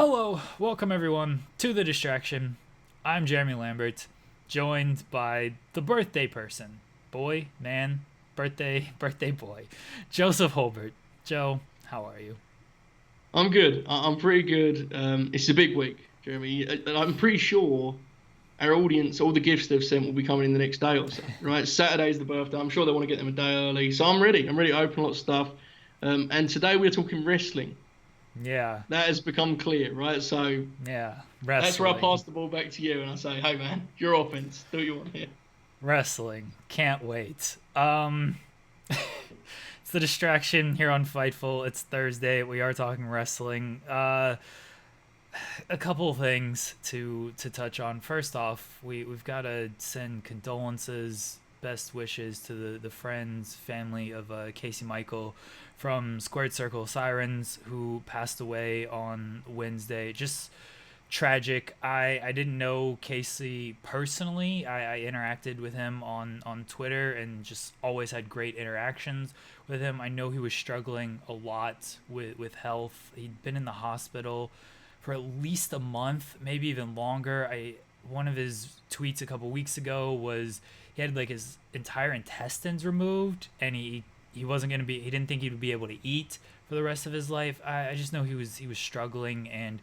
Hello, welcome everyone to The Distraction. I'm Jeremy Lambert, joined by the birthday person, boy, man, birthday boy, Joseph Hulbert. Joe, how are you? I'm good. I'm pretty good. It's a big week, Jeremy. I'm pretty sure our audience, all the gifts they've sent, will be coming in the next day or so. Right? Saturday's the birthday. I'm sure they want to get them a day early. So I'm ready. I'm ready to open a lot of stuff. And today we're talking wrestling. Yeah, That has become clear, right? So yeah, that's where I wrestling, pass the ball back to you and I say, hey man, your offense. Do what you want here. wrestling. Can't wait. It's The Distraction here on Fightful. It's Thursday. We are talking wrestling. A couple of things to touch on. First off, we've got to send condolences, best wishes to the friends, family of Casey Michael from Squared Circle Sirens, who passed away on Wednesday. Just tragic. I didn't know Casey personally. I interacted with him on Twitter and just always had great interactions with him. I know he was struggling a lot with health. He'd been in the hospital for at least a month, maybe even longer. One of his tweets a couple weeks ago was he had like his entire intestines removed, and he wasn't gonna be. He didn't think he would be able to eat for the rest of his life. I just know he was struggling, and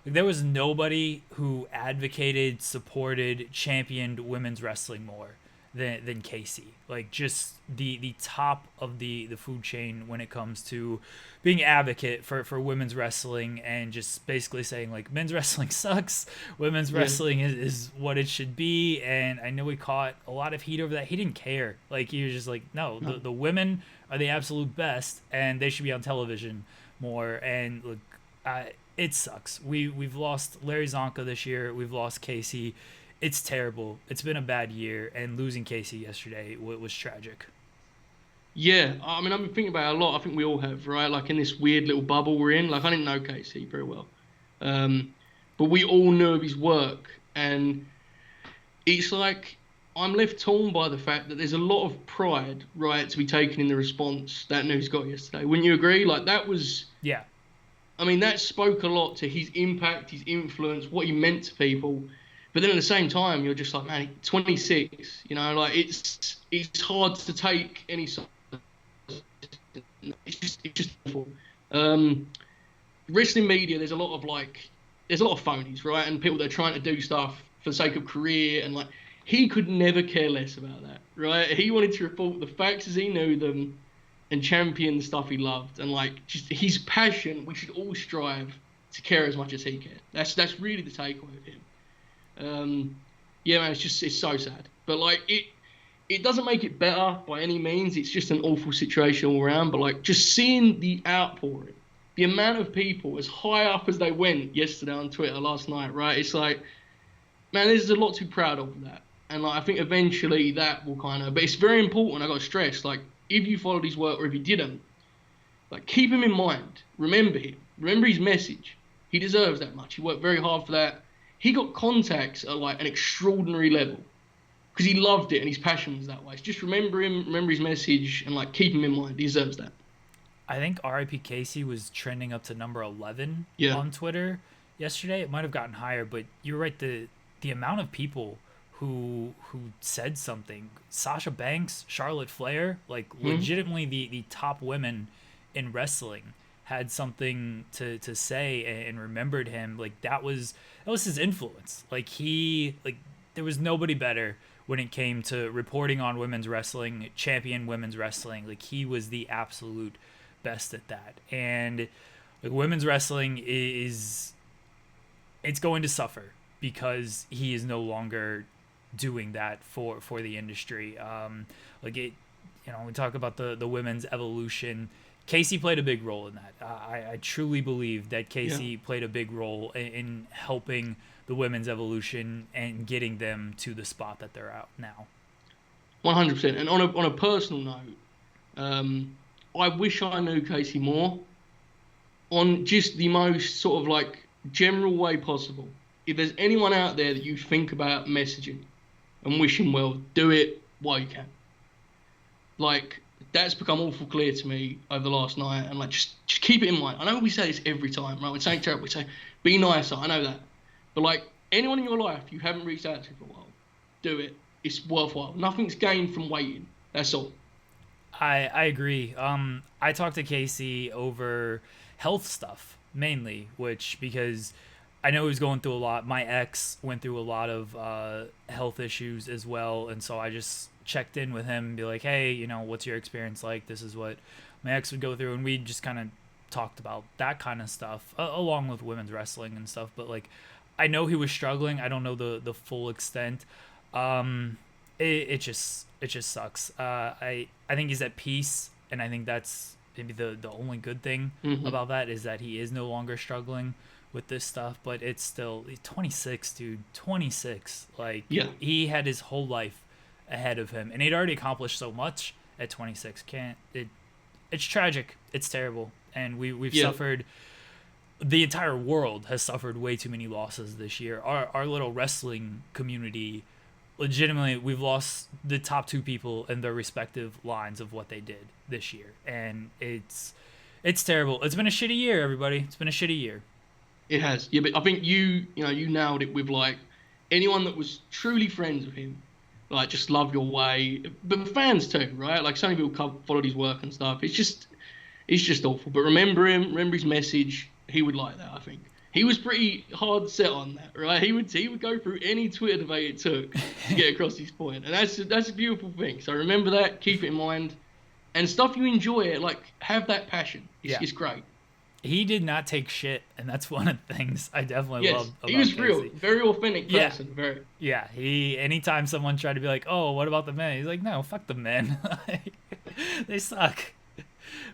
like, there was nobody who advocated, supported, championed women's wrestling more than Casey. Like just the top of the food chain when it comes to being advocate for women's wrestling, and just basically saying like men's wrestling sucks, women's Yeah. wrestling is what it should be. And I know he caught a lot of heat over that. He didn't care. Like he was just like, no, No. the women are the absolute best and they should be on television more. And look, it sucks. We've lost Larry Zonka this year. We've lost Casey. It's terrible. It's been a bad year, and losing Casey yesterday was tragic. Yeah, I mean, I've been thinking about it a lot. I think we all have, right? Like in this weird little bubble we're in. Like I didn't know Casey very well, um, but we all knew of his work, and it's like I'm left torn by the fact that there's a lot of pride, right, to be taken in the response that news got yesterday. Wouldn't you agree? Like that was, Yeah, I mean, that spoke a lot to his impact, his influence, what he meant to people. But then at the same time, you're just like, man, 26, like it's hard to take any sort. It's just awful. Um, Wrestling media, there's a lot of phonies, right? And people that are trying to do stuff for the sake of career, and like he could never care less about that, right? He wanted to report the facts as he knew them and champion the stuff he loved, and like just his passion. We should all strive to care as much as he cared. That's really the takeaway of him. Yeah, man, it's so sad, but like it doesn't make it better by any means. It's just an awful situation all around. But like just seeing the outpouring, the amount of people as high up as they went yesterday on Twitter last night, right? It's like, man, there's a lot to be proud of that. And like I think eventually that will kind of, but it's very important. I got to stress, like if you followed his work or if you didn't, like keep him in mind. Remember him. Remember his message. He deserves that much. He worked very hard for that. He got contacts at like an extraordinary level because he loved it and his passion was that way. So just remember him, remember his message, and like keep him in mind. He deserves that. I think RIP Casey was trending up to number 11 Yeah. on Twitter yesterday. It might have gotten higher, but you're right. The amount of people who said something. Sasha Banks, Charlotte Flair, like Hmm. legitimately the top women in wrestling had something to say and remembered him. Like that was his influence. Like there was nobody better when it came to reporting on women's wrestling, champion women's wrestling. Like he was the absolute best at that. And like women's wrestling is it's going to suffer because he is no longer doing that for the industry. Like it, we talk about the women's evolution. Casey played a big role in that. I truly believe that Yeah. Casey played a big role in helping the women's evolution and getting them to the spot that they're at now. 100%. And on a personal note, um, I wish I knew Casey more on just the most sort of like general way possible. If there's anyone out there that you think about messaging and wishing well, do it while you can. Like that's become awful clear to me over the last night. And like, just keep it in mind. I know we say this every time, right? When saying terrible, we say be nicer. I know that, but like anyone in your life you haven't reached out to for a while, do it. It's worthwhile. Nothing's gained from waiting. That's all. I agree. I talked to Casey over health stuff mainly, which because I know he was going through a lot. My ex went through a lot of health issues as well, and so I just checked in with him and be like, hey, what's your experience like? This is what my ex would go through, and we just kind of talked about that kind of stuff along with women's wrestling and stuff. But like, I know he was struggling. I don't know the full extent. It just sucks. I think he's at peace, and I think that's maybe the only good thing about that is that he is no longer struggling with this stuff. But it's still 26, dude. 26. Like, he had his whole life ahead of him, and he'd already accomplished so much at 26. It's tragic. It's terrible, and we've suffered. The entire world has suffered way too many losses this year. Our little wrestling community, legitimately, we've lost the top two people in their respective lines of what they did this year, and it's terrible. It's been a shitty year, everybody. It's been a shitty year. It has. Yeah, but I think you nailed it with like anyone that was truly friends with him, like just love your way, but fans too, right? Like so many people followed his work and stuff. It's just awful. But remember his message. He would like that, I think. He was pretty hard set on that, right? He would go through any Twitter debate it took to get across his point, and that's a beautiful thing. So remember that, keep it in mind, and stuff you enjoy, like have that passion. It's great. He did not take shit, and that's one of the things I definitely loved about he was Casey. Real, very authentic person. Very. Yeah, anytime someone tried to be like, oh, what about the men? He's like, no, fuck the men. They suck.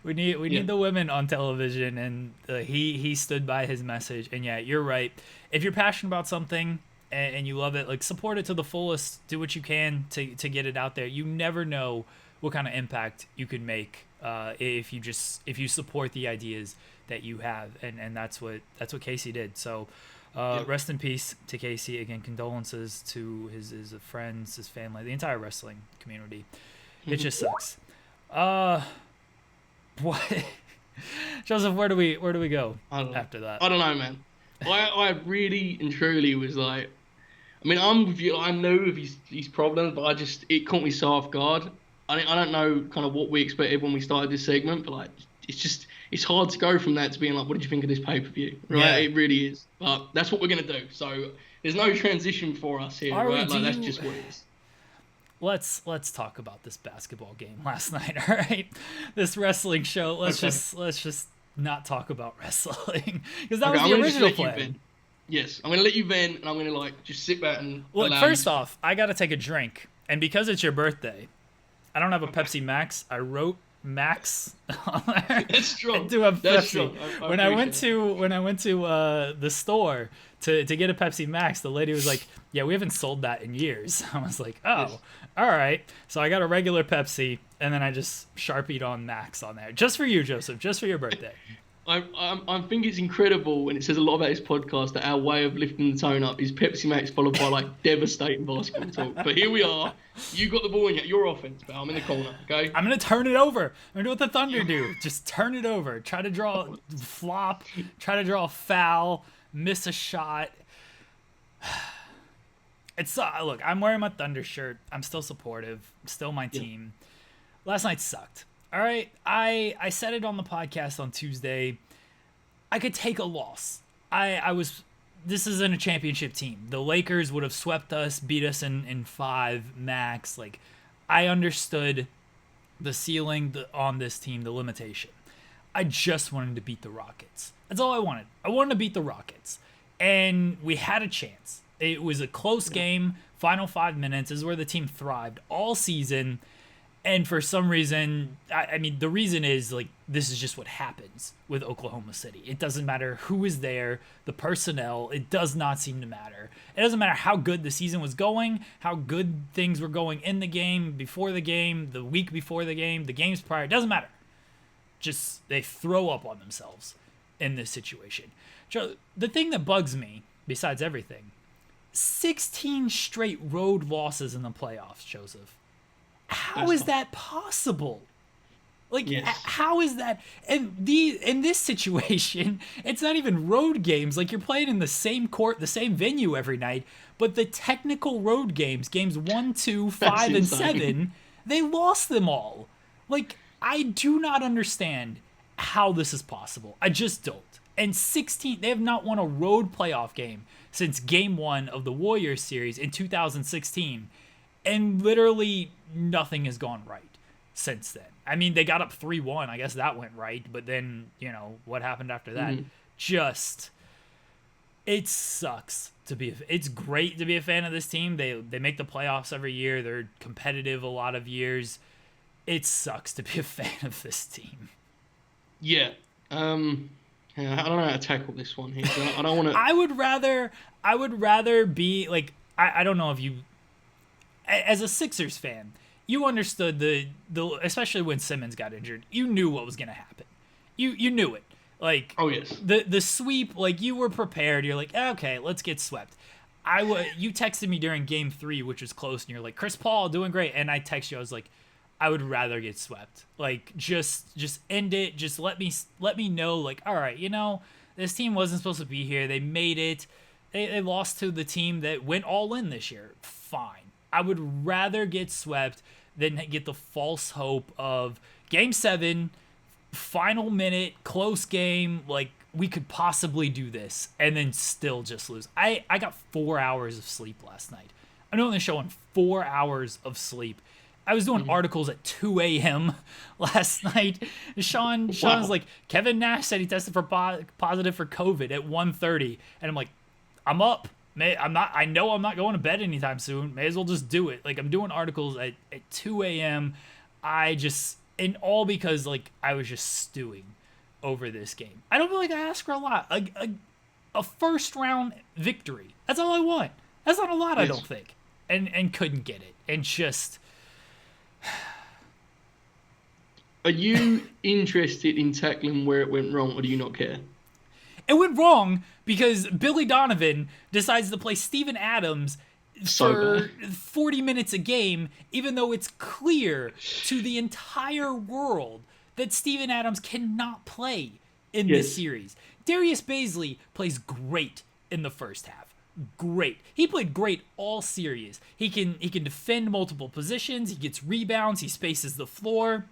We need the women on television, and he stood by his message. And yeah, you're right. If you're passionate about something and you love it, like support it to the fullest. Do what you can to get it out there. You never know what kind of impact you can make if you support the ideas that you have, and that's what Casey did. So rest in peace to Casey. Again, condolences to his friends, his family, the entire wrestling community. It just sucks. What, Joseph? Where do we go after that? I don't know, man. I really and truly was like, I mean, I'm with you. I know of his problems, but it caught me so off guard. I don't know kind of what we expected when we started this segment, but like, it's hard to go from that to being like, what did you think of this pay-per-view? Right? Yeah. It really is. But that's what we're gonna do. So there's no transition for us here, right? Like that's just what it is. Let's talk about this basketball game last night, all right? This wrestling show. Let's just not talk about wrestling because that was the original plan. Yes, I'm gonna let you vent, and I'm gonna like just sit back and. Look, first off, I gotta take a drink, and because it's your birthday, I don't have a Pepsi Max. I wrote Max on there. That's strong. To have That's Pepsi. Strong. When I went to the store to get a Pepsi Max, the lady was like, "Yeah, we haven't sold that in years." I was like, "Oh, yes. All right." So I got a regular Pepsi, and then I just Sharpied on Max on there, just for you, Joseph, just for your birthday. I think it's incredible, and it says a lot about this podcast that our way of lifting the tone up is Pepsi Max followed by like devastating basketball talk. But here we are. You got the ball in your offense, pal. I'm in the corner, okay? I'm gonna turn it over. I'm gonna do what the Thunder do. Just turn it over. Try to draw a flop. Try to draw a foul. Miss a shot. It's look. I'm wearing my Thunder shirt. I'm still supportive. Still my team. Last night sucked. All right, I said it on the podcast on Tuesday. I could take a loss. This isn't a championship team. The Lakers would have swept us, beat us in 5 max. Like, I understood the ceiling on this team, the limitation. I just wanted to beat the Rockets. That's all I wanted. I wanted to beat the Rockets. And we had a chance. It was a close game. Final 5 minutes is where the team thrived all season. And for some reason, I mean, the reason is, like, this is just what happens with Oklahoma City. It doesn't matter who is there, the personnel, it does not seem to matter. It doesn't matter how good the season was going, how good things were going in the game, before the game, the week before the game, the games prior. It doesn't matter. Just, they throw up on themselves in this situation. Joe, the thing that bugs me, besides everything, 16 straight road losses in the playoffs, Joseph. How is that possible? Like, Yes. how is that? And in this situation, it's not even road games. Like, you're playing in the same court, the same venue every night. But the technical road games, games 1, 2, 5, and insane. 7, they lost them all. Like, I do not understand how this is possible. I just don't. And 16, they have not won a road playoff game since game 1 of the Warriors series in 2016. And literally nothing has gone right since then. I mean, they got up 3-1. I guess that went right. But then, what happened after that? Just, it sucks to be. It's great to be a fan of this team. They make the playoffs every year. They're competitive a lot of years. It sucks to be a fan of this team. Yeah. I don't know how to tackle this one here. I don't want to. I would rather be like, I don't know if you, as a Sixers fan, you understood the especially when Simmons got injured, you knew what was gonna happen. You knew it. Like, oh yes, the sweep, like, you were prepared. You're like, okay, let's get swept. You texted me during game 3, which was close, and you're like, Chris Paul doing great, and I text you, I was like, I would rather get swept. Like, just end it. Just let me know, like, all right, this team wasn't supposed to be here. They made it. They lost to the team that went all in this year. Fine. I would rather get swept than get the false hope of game 7, final minute, close game, like, we could possibly do this, and then still just lose. I got 4 hours of sleep last night. I'm doing the show on 4 hours of sleep. I was doing articles at 2 a.m. last night. Sean's like, Kevin Nash said he tested for positive for COVID at 1:30, and I'm like, I'm up. I know I'm not going to bed anytime soon. May as well just do it. Like, I'm doing articles at 2 a.m. And all because, like, I was just stewing over this game. I don't feel like I asked for a lot. A first round victory. That's all I want. That's not a lot, yes. I don't think. And couldn't get it. And just... Are you interested in tackling where it went wrong, or do you not care? It went wrong because Billy Donovan decides to play Steven Adams for 40 minutes a game, even though it's clear to the entire world that Steven Adams cannot play in this series. Darius Baisley plays great in the first half. Great. He played great all series. He can defend multiple positions. He gets rebounds. He spaces the floor.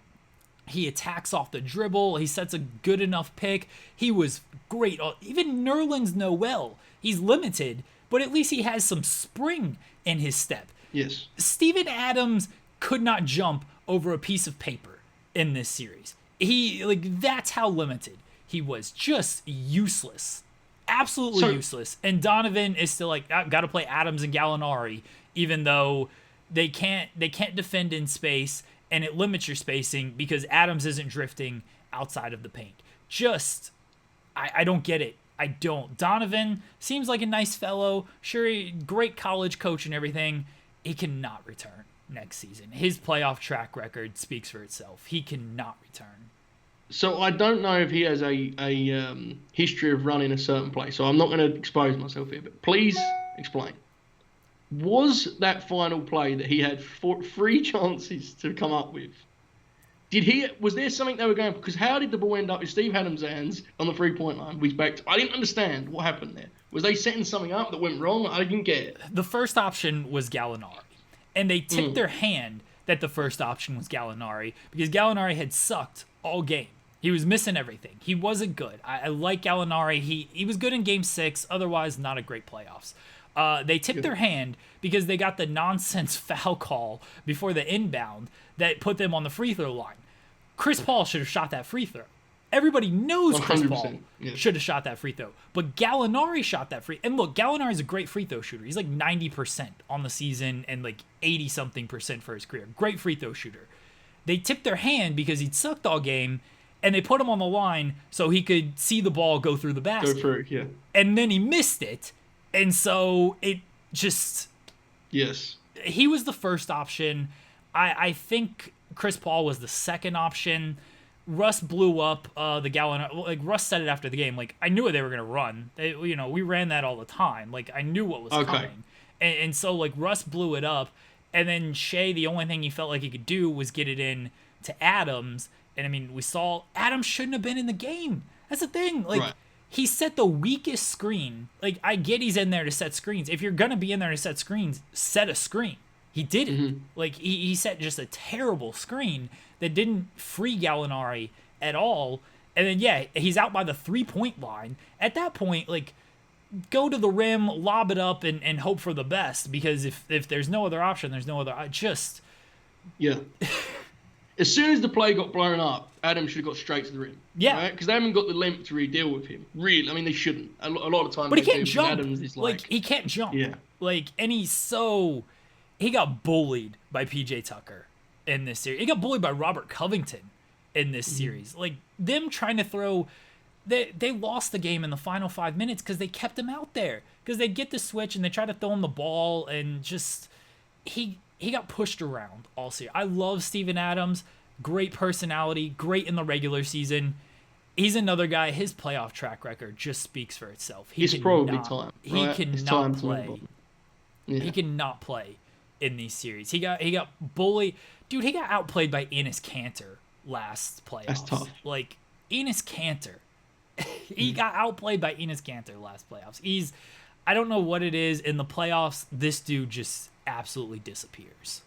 He attacks off the dribble. He sets a good enough pick. He was great. Even Nerlens Noel, he's limited, but at least he has some spring in his step. Yes. Steven Adams could not jump over a piece of paper in this series. That's how limited he was. Just useless. Absolutely useless. And Donovan is still like, I've got to play Adams and Gallinari, even though they can't defend in space, and it limits your spacing because Adams isn't drifting outside of the paint. I don't get it. I don't. Donovan seems like a nice fellow. Sure, great college coach and everything. He cannot return next season. His playoff track record speaks for itself. He cannot return. So I don't know if he has a history of running a certain play, so I'm not going to expose myself here, but please explain. Was that final play that he had 3 chances to come up with, was there something they were going for? Because how did the ball end up with Steve Adams' hands on the 3-point line? I didn't understand what happened there. Was they setting something up that went wrong? I didn't get it. The first option was Gallinari, and they tipped their hand that the first option was Gallinari because Gallinari had sucked all game. He was missing everything. He wasn't good. I like Gallinari. He was good in Game 6, otherwise not a great playoffs. They tipped their hand because they got the nonsense foul call before the inbound that put them on the free throw line. Chris Paul should have shot that free throw. Everybody knows Chris Paul should have shot that free throw. But Gallinari shot that free. And look, Gallinari's a great free throw shooter. He's like 90% on the season and like 80-something% for his career. Great free throw shooter. They tipped their hand because he'd sucked all game, and they put him on the line so he could see the ball go through the basket. Go through, yeah. And then he missed it. And so it just... Yes. He was the first option. I think Chris Paul was the second option. Russ blew up the Gallinari. Like, Russ said it after the game. Like, I knew what they were going to run. We ran that all the time. Like, I knew what was coming. And so, like, Russ blew it up. And then Shea, the only thing he felt like he could do was get it in to Adams. And I mean, we saw Adams shouldn't have been in the game. That's the thing. Like, Right. he set the weakest screen. Like, I get he's in there to set screens. If you're going to be in there to set screens, set a screen. He didn't. Mm-hmm. Like, he set just a terrible screen that didn't free Gallinari at all. And then, yeah, he's out by the 3-point line. At that point, like, go to the rim, lob it up, and hope for the best. Because if there's no other option, there's no other... Yeah. As soon as the play got blown up, Adam should have got straight to the rim. Yeah. Because they haven't got the length to really deal with him. Really. I mean, they shouldn't. A lot of times But he they can't do, jump. Adams is like, he can't jump. Yeah. Like, and he's so... He got bullied by PJ Tucker in this series. He got bullied by Robert Covington in this series. Like, them trying to throw... They lost the game in the final 5 minutes because they kept him out there. Because they get the switch and they try to throw him the ball and just... He got pushed around all series. I love Steven Adams. Great personality. Great in the regular season. He's another guy. His playoff track record just speaks for itself. It's probably time. Right? He cannot play. Yeah. He cannot play in these series. He got bullied. Dude, he got outplayed by Enes Kanter last playoffs. That's tough. Like, Enes Kanter. He got outplayed by Enes Kanter last playoffs. I don't know what it is. In the playoffs, this dude just absolutely disappears.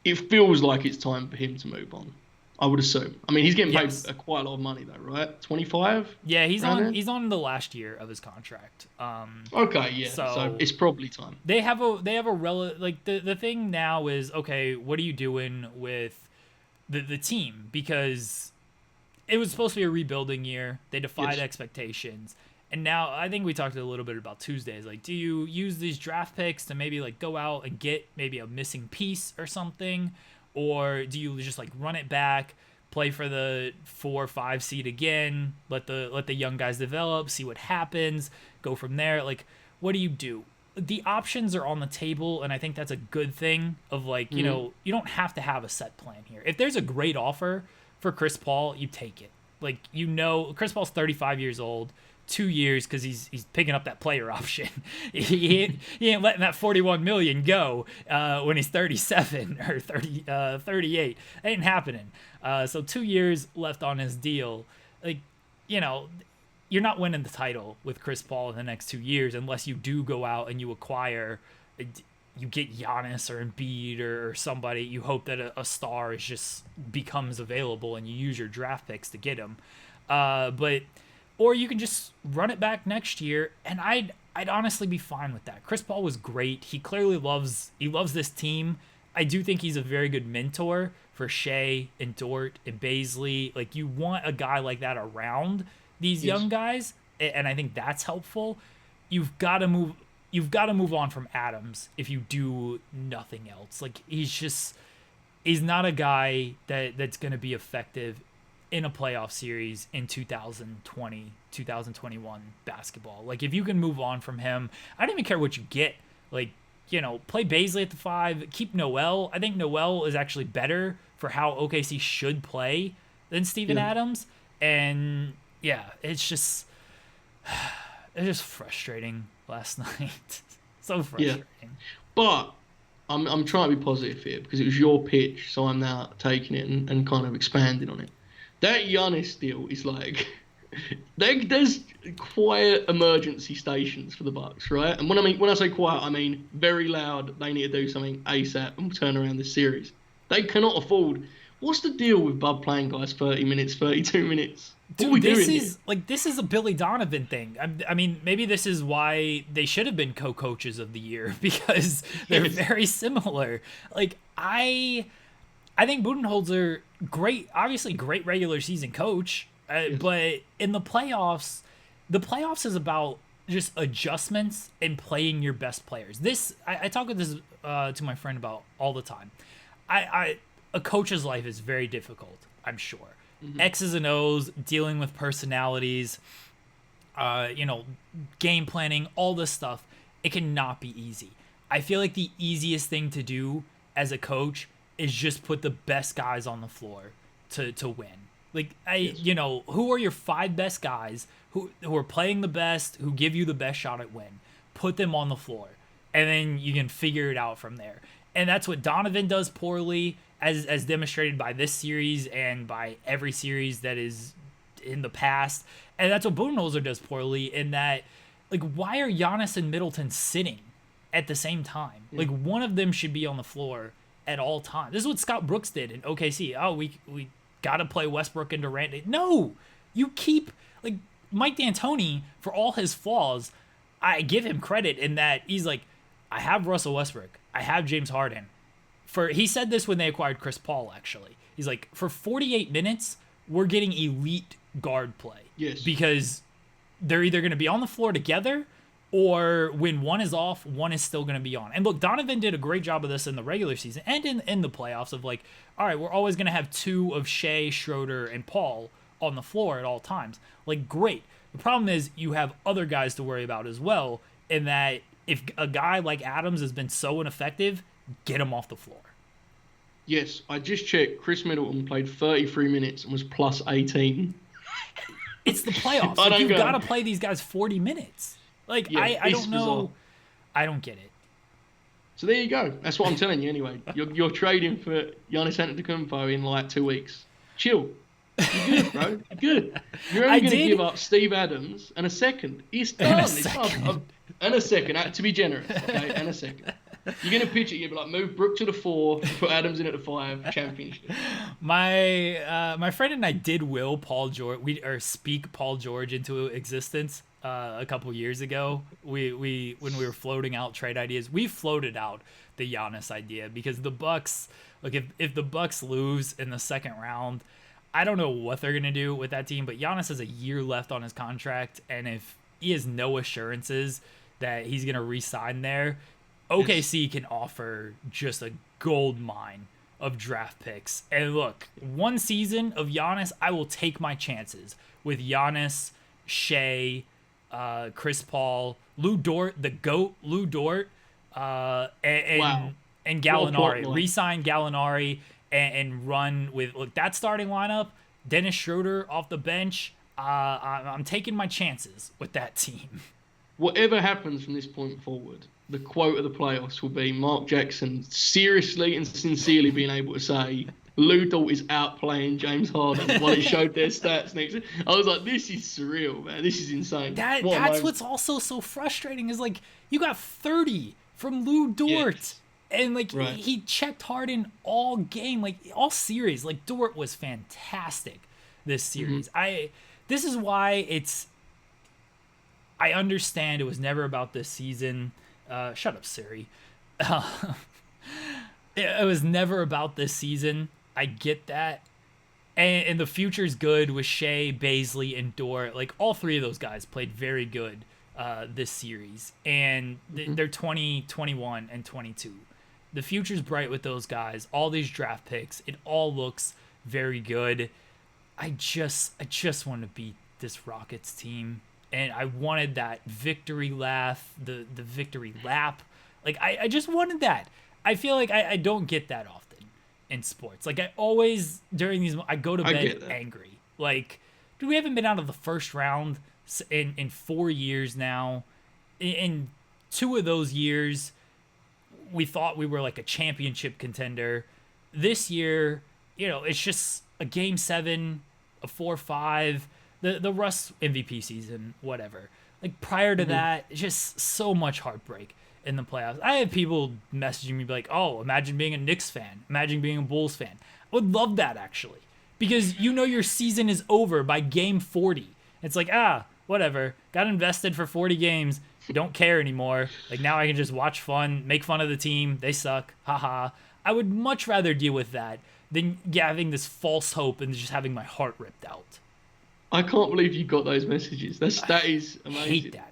It feels like it's time for him to move on. I would assume. I mean, he's getting paid Yes. quite a lot of money though, right? 25. Yeah, he's around on. there? He's on the last year of his contract. Okay, yeah. So- So it's probably time. They have a like the thing now is, okay, what are you doing with the team? Because it was supposed to be a rebuilding year. They defied Yes. expectations. And now I think we talked a little bit about Tuesdays. Like, do you use these draft picks to maybe like go out and get maybe a missing piece or something? Or do you just like run it back, play for the 4 or 5 seed again, let the young guys develop, see what happens, go from there? Like, what do you do? The options are on the table, and I think that's a good thing of like, you know, you don't have to have a set plan here. If there's a great offer for Chris Paul, you take it. Like, you know, Chris Paul's 35 years old, 2 years because he's picking up that player option. he ain't letting that $41 million go when he's 37 or 38. That ain't happening. So 2 years left on his deal. Like, you know, you're not winning the title with Chris Paul in the next 2 years unless you do go out and you acquire, you get Giannis or Embiid or somebody. You hope that a star is just becomes available and you use your draft picks to get him. Or you can just run it back next year, and I'd honestly be fine with that. Chris Paul was great. He clearly loves this team. I do think he's a very good mentor for Shea and Dort and Baisley. Like, you want a guy like that around these young guys, and I think that's helpful. You've got to move on from Adams if you do nothing else. Like, he's not a guy that's going to be effective in a playoff series in 2020, 2021 basketball. Like, if you can move on from him, I don't even care what you get. Like, you know, play Baisley at the 5, keep Noel. I think Noel is actually better for how OKC should play than Steven Adams. And yeah, it's just frustrating last night. So frustrating. Yeah. But I'm trying to be positive here because it was your pitch, so I'm now taking it and kind of expanding on it. That Giannis deal is like, there's quiet emergency stations for the Bucks, right? And when I say quiet, I mean very loud. They need to do something ASAP and turn around this series. They cannot afford. What's the deal with Bud playing guys 30 minutes, 32 minutes? Dude, this is a Billy Donovan thing. I mean, maybe this is why they should have been co-coaches of the year because they're very similar. Like, I think Budenholzer, obviously great regular season coach, but in the playoffs is about just adjustments and playing your best players. I talk with this to my friend about all the time. A coach's life is very difficult, I'm sure. X's and O's, dealing with personalities, game planning, all this stuff. It cannot be easy. I feel like the easiest thing to do as a coach is just put the best guys on the floor to win. Like, who are your 5 best guys who are playing the best, who give you the best shot at win? Put them on the floor, and then you can figure it out from there. And that's what Donovan does poorly, as demonstrated by this series and by every series that is in the past. And that's what Budenholzer does poorly, in that, like, why are Giannis and Middleton sitting at the same time? Yeah. Like, one of them should be on the floor at all times. This is what Scott Brooks did in OKC. Oh, we got to play Westbrook and Durant. No, you keep, like, Mike D'Antoni, for all his flaws, I give him credit in that he's like, I have Russell Westbrook, I have James Harden. He said this when they acquired Chris Paul, actually. He's like, for 48 minutes, we're getting elite guard play. Yes. Because they're either going to be on the floor together, or when one is off, one is still going to be on. And look, Donovan did a great job of this in the regular season and in the playoffs, of like, all right, we're always going to have two of Shea, Schroeder, and Paul on the floor at all times. Like, great. The problem is you have other guys to worry about as well, in that if a guy like Adams has been so ineffective, get him off the floor. Yes, I just checked. Chris Middleton played 33 minutes and was plus 18. It's the playoffs. Like, you've got to play these guys 40 minutes. Like, yeah, I don't know. Bizarre. I don't get it. So there you go. That's what I'm telling you anyway. You're trading for Giannis Antetokounmpo in like 2 weeks. Chill. You're good, bro. You're good. You're only going to give up Steve Adams and a second. It's done. And a second, to be generous, okay? And a second. You're going to pitch it, you'll be like, move Brook to the 4, put Adams in at the 5, championship. My friend and I did will Paul George, speak Paul George into existence a couple years ago. When we were floating out trade ideas, we floated out the Giannis idea, because the Bucks, like, if the Bucks lose in the second round, I don't know what they're going to do with that team, but Giannis has a year left on his contract, and if he has no assurances that he's going to re-sign there, OKC can offer just a gold mine of draft picks. And look, one season of Giannis, I will take my chances with Giannis, Shea, Chris Paul, Lou Dort, the GOAT, Lou Dort, and Gallinari. Re-sign Gallinari and run with, look, that starting lineup, Dennis Schroeder off the bench. I'm taking my chances with that team. Whatever happens from this point forward, the quote of the playoffs will be Mark Jackson seriously and sincerely being able to say Lou Dort is outplaying James Harden while it showed their stats next. I was like, this is surreal, man. This is insane. That's what's also so frustrating, is like, you got 30 from Lou Dort. Yes. And like, right. He checked Harden all game, like all series. Like, Dort was fantastic this series. Mm-hmm. This is why I understand it was never about this season. Shut up, Siri. It was never about this season. I get that. And the future's good with Shea, Baisley, and Dort. Like, all three of those guys played very good this series. And they're 20, 21, and 22. The future's bright with those guys. All these draft picks. It all looks very good. I just want to beat this Rockets team. And I wanted that victory laugh, the victory lap. Like, I just wanted that. I feel like I don't get that often in sports. Like, I always, during these, I go to bed angry. Like, dude, we haven't been out of the first round in 4 years now. In 2 of those years, we thought we were like a championship contender. This year, it's just a Game 7, a 4-5, the Russ MVP season, whatever. Like, prior to that, just so much heartbreak in the playoffs. I have people messaging me like, oh, imagine being a Knicks fan. Imagine being a Bulls fan. I would love that, actually. Because your season is over by game 40. It's like, whatever. Got invested for 40 games. Don't care anymore. Like, now I can just watch fun, make fun of the team. They suck. Haha. I would much rather deal with that than having this false hope and just having my heart ripped out. I can't believe you got those messages. That is amazing. I hate that.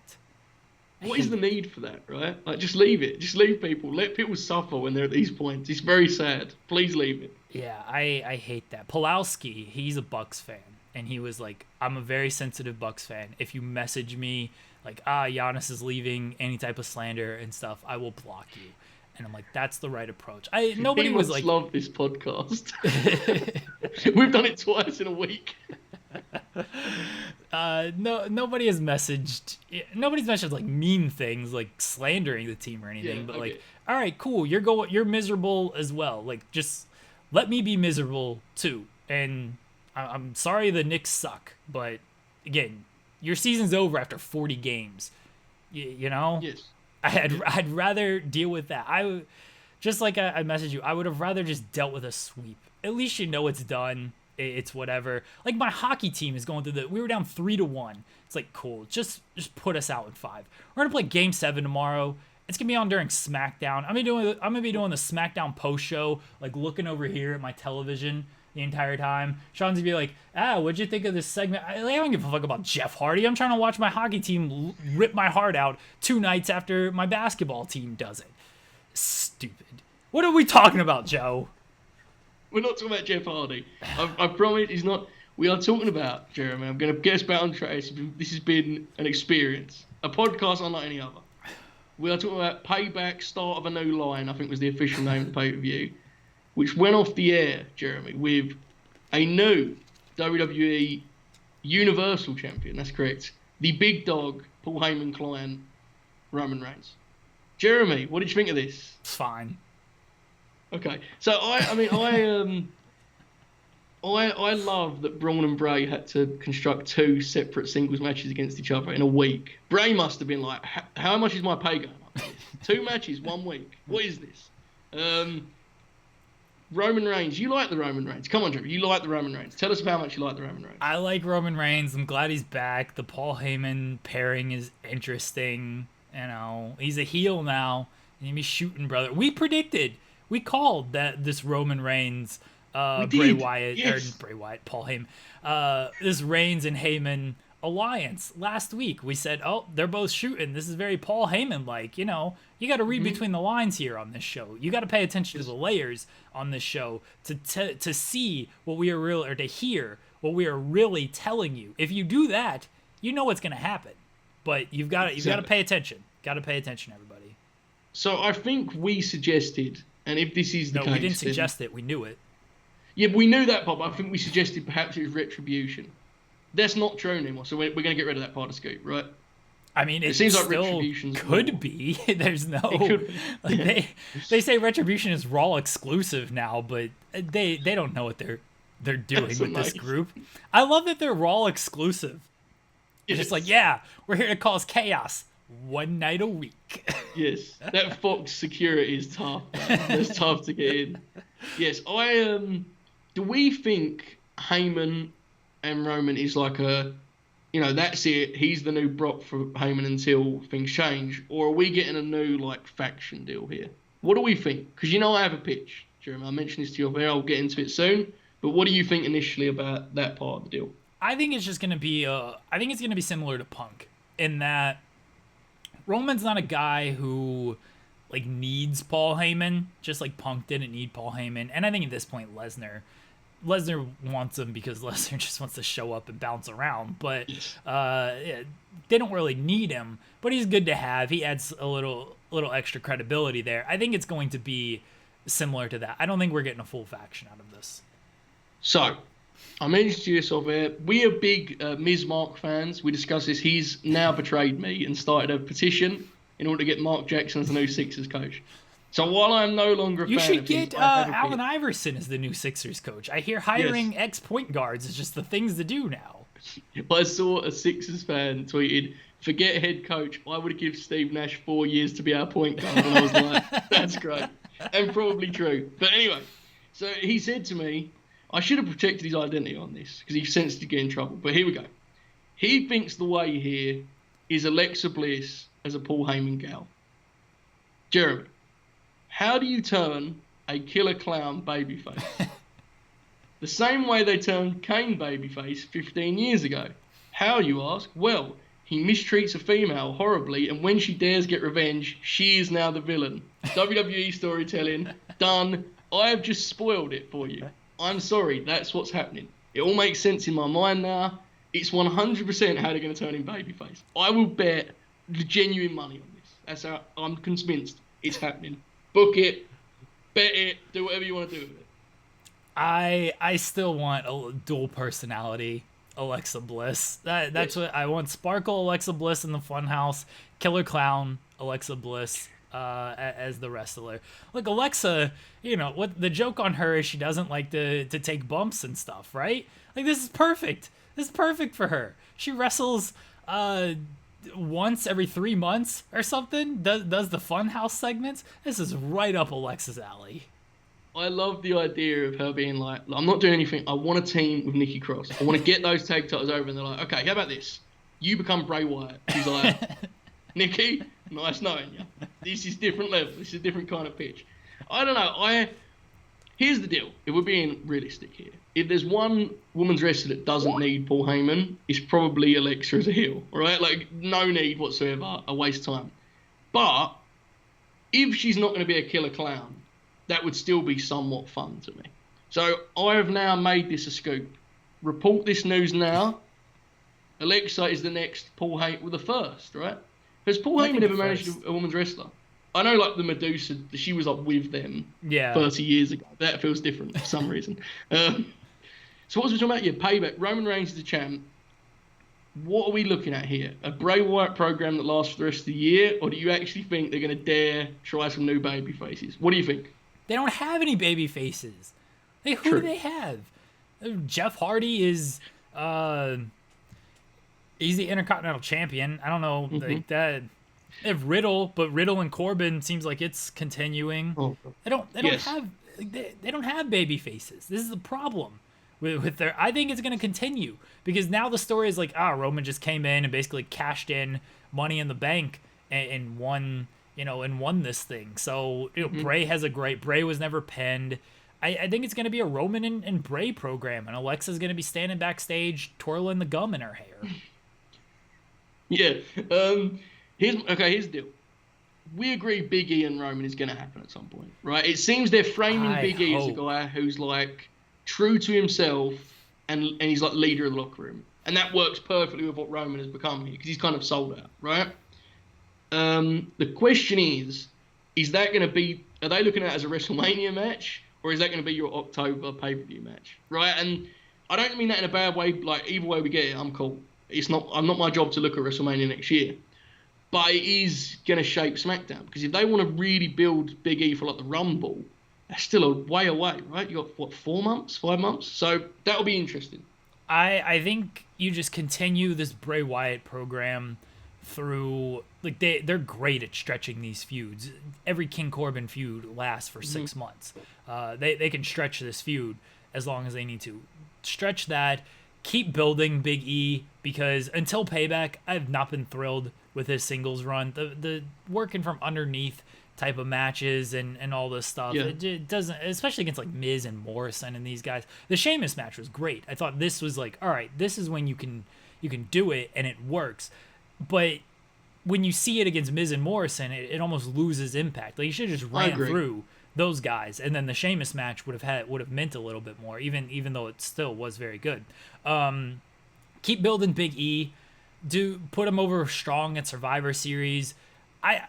What is the need for that, right? Like, just leave it. Just leave people. Let people suffer when they're at these points. It's very sad. Please leave it. Yeah, I hate that. Pulowski, he's a Bucks fan. And he was like, I'm a very sensitive Bucks fan. If you message me like, Giannis is leaving, any type of slander and stuff, I will block you. And I'm like, that's the right approach. Nobody was like, love this podcast. We've done it twice in a week. No, nobody's messaged like mean things, like slandering the team or anything. Yeah, but okay. like, all right, cool. You're miserable as well. Like, just let me be miserable too. And I'm sorry the Knicks suck, but again, your season's over after 40 games. You know, Yes. I'd rather deal with that. Just like I messaged you, I would have rather just dealt with a sweep. At least you know it's done. It's whatever. Like my hockey team is going through we were down 3-1. It's like cool. Just put us out in 5. We're gonna play Game 7 tomorrow. It's gonna be on during SmackDown. I'm gonna be doing the SmackDown post show, like looking over here at my television the entire time. Sean's gonna be like, what'd you think of this segment? I don't give a fuck about Jeff Hardy. I'm trying to watch my hockey team rip my heart out 2 nights after my basketball team does it. Stupid. What are we talking about, Joe? We're not talking about Jeff Hardy. I promise he's not. We are talking about, Jeremy, I'm going to get us back on track. This has been an experience. A podcast unlike any other. We are talking about Payback, Start of a New Line, I think was the official name of the pay-per-view, which went off the air, Jeremy, with a new WWE Universal Champion. That's correct. The big dog, Paul Heyman client, Roman Reigns. Jeremy, what did you think of this? It's fine. Okay, so I love that Braun and Bray had to construct 2 separate singles matches against each other in a week. Bray must have been like, how much is my pay going up? 2 matches, 1 week. What is this? Roman Reigns, you like the Roman Reigns. Come on, Trevor, you like the Roman Reigns. Tell us about how much you like the Roman Reigns. I like Roman Reigns. I'm glad he's back. The Paul Heyman pairing is interesting. You know, he's a heel now. And he'll be shooting, brother. We called that this Roman Reigns, Bray Wyatt, yes. or Bray Wyatt, Paul Heyman, this Reigns and Heyman alliance last week. We said, oh, they're both shooting. This is very Paul Heyman-like. You know, you got to read between the lines here on this show. You got to pay attention to the layers on this show to see what we are real, or to hear what we are really telling you. If you do that, you know what's going to happen. But you've got to pay attention. Got to pay attention, everybody. So I think we suggested, and if this is the case... No, we didn't suggest it. We knew it. Yeah, we knew that part, but I think we suggested perhaps it was Retribution. That's not true anymore, so we're going to get rid of that part of scoop, right? I mean, it seems still like Retribution's could be. There's no... Like they say Retribution is Raw exclusive now, but they don't know what they're doing with this group. I love that they're Raw exclusive. It's just like, yeah, we're here to cause chaos 1 night a week. Yes, that Fox security is tough. It's tough to get in. Yes, do we think Heyman and Roman is like that's it, he's the new Brock for Heyman until things change, or are we getting a new like faction deal here? What do we think? Because I have a pitch, Jeremy. I mentioned this to you off air. I'll get into it soon. But what do you think initially about that part of the deal? I think it's just going to be I think it's going to be similar to Punk in that Roman's not a guy who like needs Paul Heyman, just like Punk didn't need Paul Heyman. And I think at this point Lesnar wants him because Lesnar just wants to show up and bounce around. But they don't really need him, but he's good to have. He adds a little extra credibility there. I think it's going to be similar to that. I don't think we're getting a full faction out of this. So, I mentioned to you off air, we are big Ms. Mark fans. We discussed this. He's now betrayed me and started a petition in order to get Mark Jackson as the new Sixers coach. So while I'm no longer a fan you should of get his, Allen Iverson as the new Sixers coach. I hear hiring ex-point guards is just the things to do now. I saw a Sixers fan tweeted, forget head coach, I would give Steve Nash 4 years to be our point guard. And I was like, that's great. And probably true. But anyway, so he said to me, I should have protected his identity on this because he sensed to get in trouble. But here we go. He thinks the way here is Alexa Bliss as a Paul Heyman gal. Jeremy, how do you turn a killer clown babyface? The same way they turned Kane babyface 15 years ago. How, you ask? Well, he mistreats a female horribly, and when she dares get revenge, she is now the villain. WWE storytelling, done. I have just spoiled it for you. I'm sorry, that's what's happening. It all makes sense in my mind now. It's 100% how they're going to turn him babyface. I will bet the genuine money on this. That's how I'm convinced it's happening. Book it, bet it, do whatever you want to do with it. I still want a dual personality. Alexa Bliss. That's what I want. Sparkle Alexa Bliss in the Funhouse. Killer Clown Alexa Bliss as the wrestler. Look, Alexa, what the joke on her is she doesn't like to take bumps and stuff, right? Like, this is perfect. This is perfect for her. She wrestles once every 3 months or something. Does the Funhouse segments. This is right up Alexa's alley. I love the idea of her being like, I'm not doing anything. I want a team with Nikki Cross. I want to get those tag titles over. And they're like, okay, how about this? You become Bray Wyatt. She's like, Nikki, nice knowing you. This is different level. This is a different kind of pitch. I don't know. Here's the deal. If we're being realistic here, if there's one women's wrestler that doesn't need Paul Heyman, it's probably Alexa as a heel, right? Like, no need whatsoever, a waste of time. But if she's not going to be a killer clown, that would still be somewhat fun to me. So I have now made this a scoop. Report this news now. Alexa is the next Paul Heyman, well, the first, right? Has Paul Heyman ever managed a women's wrestler? I know, like, the Medusa, she was up with them 30 years ago. That feels different for some reason. So what was we talking about? Yeah, payback. Roman Reigns is the champ. What are we looking at here? A Bray Wyatt program that lasts for the rest of the year? Or do you actually think they're going to dare try some new baby faces? What do you think? They don't have any baby faces. Who do they have? Jeff Hardy is... he's the Intercontinental Champion. I don't know like that... They have Riddle, but Riddle and Corbin seems like it's continuing. Oh. They don't have baby faces. This is the problem with their. I think it's going to continue because now the story is like, Roman just came in and basically cashed in Money in the Bank and won, and won this thing. So Bray Bray was never pinned. I think it's going to be a Roman and Bray program, and Alexa's going to be standing backstage twirling the gum in her hair. Yeah. Here's the deal. We agree Big E and Roman is going to happen at some point, right? It seems they're framing Big E as a guy who's, like, true to himself and he's, like, leader of the locker room. And that works perfectly with what Roman has become here because he's kind of sold out, right? The question is that going to be... Are they looking at it as a WrestleMania match or is that going to be your October pay-per-view match, right? And I don't mean that in a bad way. Like, either way we get it, I'm cool. I'm not my job to look at WrestleMania next year. But it is going to shape SmackDown. Because if they want to really build Big E for, like, the Rumble, that's still a way away, right? You got, 4 months, 5 months? So that'll be interesting. I think you just continue this Bray Wyatt program through... Like, they're great at stretching these feuds. Every King Corbin feud lasts for 6 months. They can stretch this feud as long as they need to. Stretch that. Keep building Big E, because until Payback, I've not been thrilled with his singles run. The working from underneath type of matches and all this stuff. Yeah. It doesn't, especially against like Miz and Morrison and these guys. The Sheamus match was great. I thought this was like, all right, this is when you can do it and it works. But when you see it against Miz and Morrison, it almost loses impact. Like, you should have just ran through those guys, and then the Sheamus match would have meant a little bit more, even though it still was very good. Keep building Big E. Put him over strong at Survivor Series. I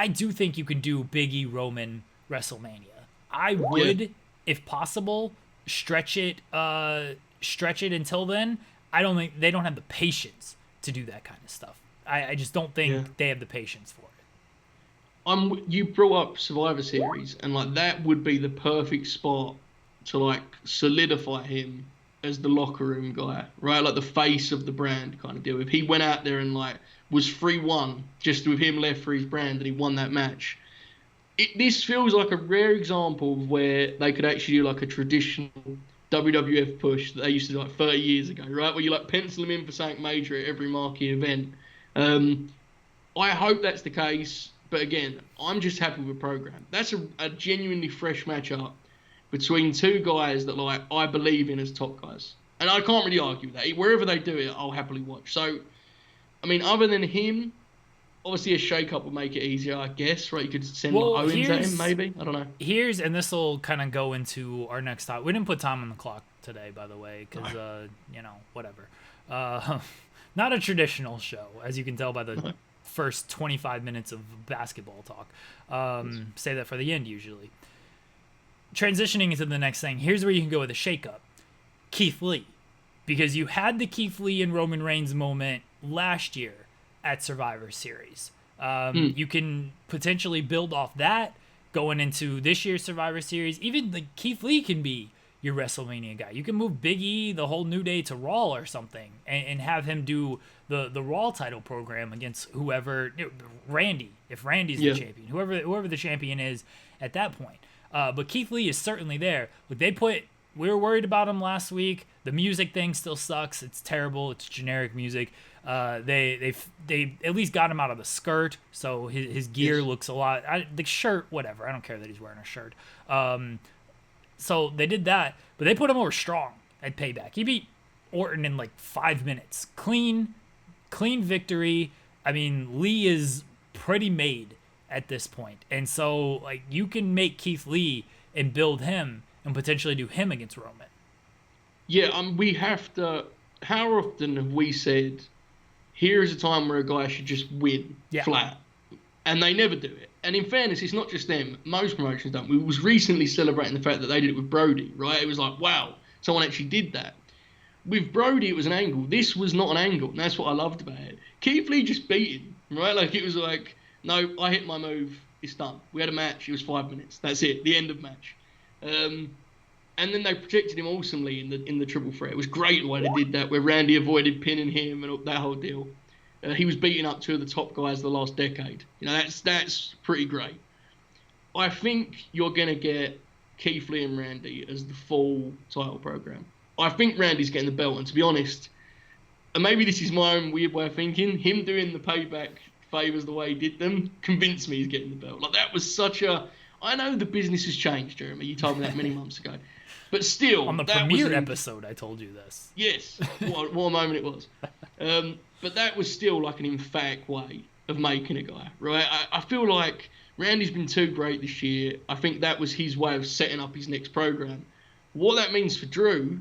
do think you can do Big E Roman WrestleMania. I would, if possible, stretch it until then. I don't think they don't have the patience to do that kind of stuff. I just don't think they have the patience for it. You brought up Survivor Series, and like that would be the perfect spot to like solidify him as the locker room guy, right? Like the face of the brand kind of deal. If he went out there and like was 3-1 just with him left for his brand and he won that match, this feels like a rare example of where they could actually do like a traditional WWF push that they used to do like 30 years ago, right? Where you like pencil him in for something major at every marquee event. I hope that's the case. But again, I'm just happy with the program. That's a genuinely fresh matchup between two guys that like I believe in as top guys. And I can't really argue with that. Wherever they do it, I'll happily watch. So, I mean, other than him, obviously a shake-up would make it easier, I guess, right? You could send Owens at him, maybe? I don't know. And this will kind of go into our next topic. We didn't put time on the clock today, by the way, because, whatever. Not a traditional show, as you can tell by the first 25 minutes of basketball talk. Say that for the end, usually. Transitioning into the next thing, here's where you can go with a shakeup. Keith Lee. because you had the Keith Lee and Roman Reigns moment last year at Survivor Series. You can potentially build off that going into this year's Survivor Series. Even like Keith Lee can be your WrestleMania guy. You can move Big E, the whole New Day, to Raw or something, and have him do the Raw title program against whoever, Randy, if Randy's the champion, whoever the champion is at that point. But Keith Lee is certainly there. Look, we were worried about him last week. The music thing still sucks. It's terrible. It's generic music. They at least got him out of the skirt, so his gear looks a lot. The shirt, whatever. I don't care that he's wearing a shirt. So they did that, but they put him over strong at Payback. He beat Orton in like 5 minutes. Clean victory. I mean, Lee is pretty made at this point, and so like you can make Keith Lee and build him and potentially do him against Roman. Yeah, we have to. How often have we said, here is a time where a guy should just win flat, and they never do it. And in fairness, it's not just them. Most promotions don't. We was recently celebrating the fact that they did it with Brody, right? It was like, wow, someone actually did that. With Brody, it was an angle. This was not an angle, and that's what I loved about it. Keith Lee just beat him, right? Like, it was like, no, I hit my move, it's done. We had a match, it was 5 minutes. That's it, the end of match. And then they protected him awesomely in the triple threat. It was great the way they did that, where Randy avoided pinning him and that whole deal. He was beating up two of the top guys of the last decade. You know, that's pretty great. I think you're going to get Keith Lee and Randy as the full title program. I think Randy's getting the belt, and to be honest, and maybe this is my own weird way of thinking, him doing the Payback favors the way he did them convinced me he's getting the belt. Like, that was such a... I know the business has changed, Jeremy. You told me that many months ago. But still... On the premiere episode, I told you this. Yes. What a moment it was. But that was still like an emphatic way of making a guy, right? I feel like Randy's been too great this year. I think that was his way of setting up his next program. What that means for Drew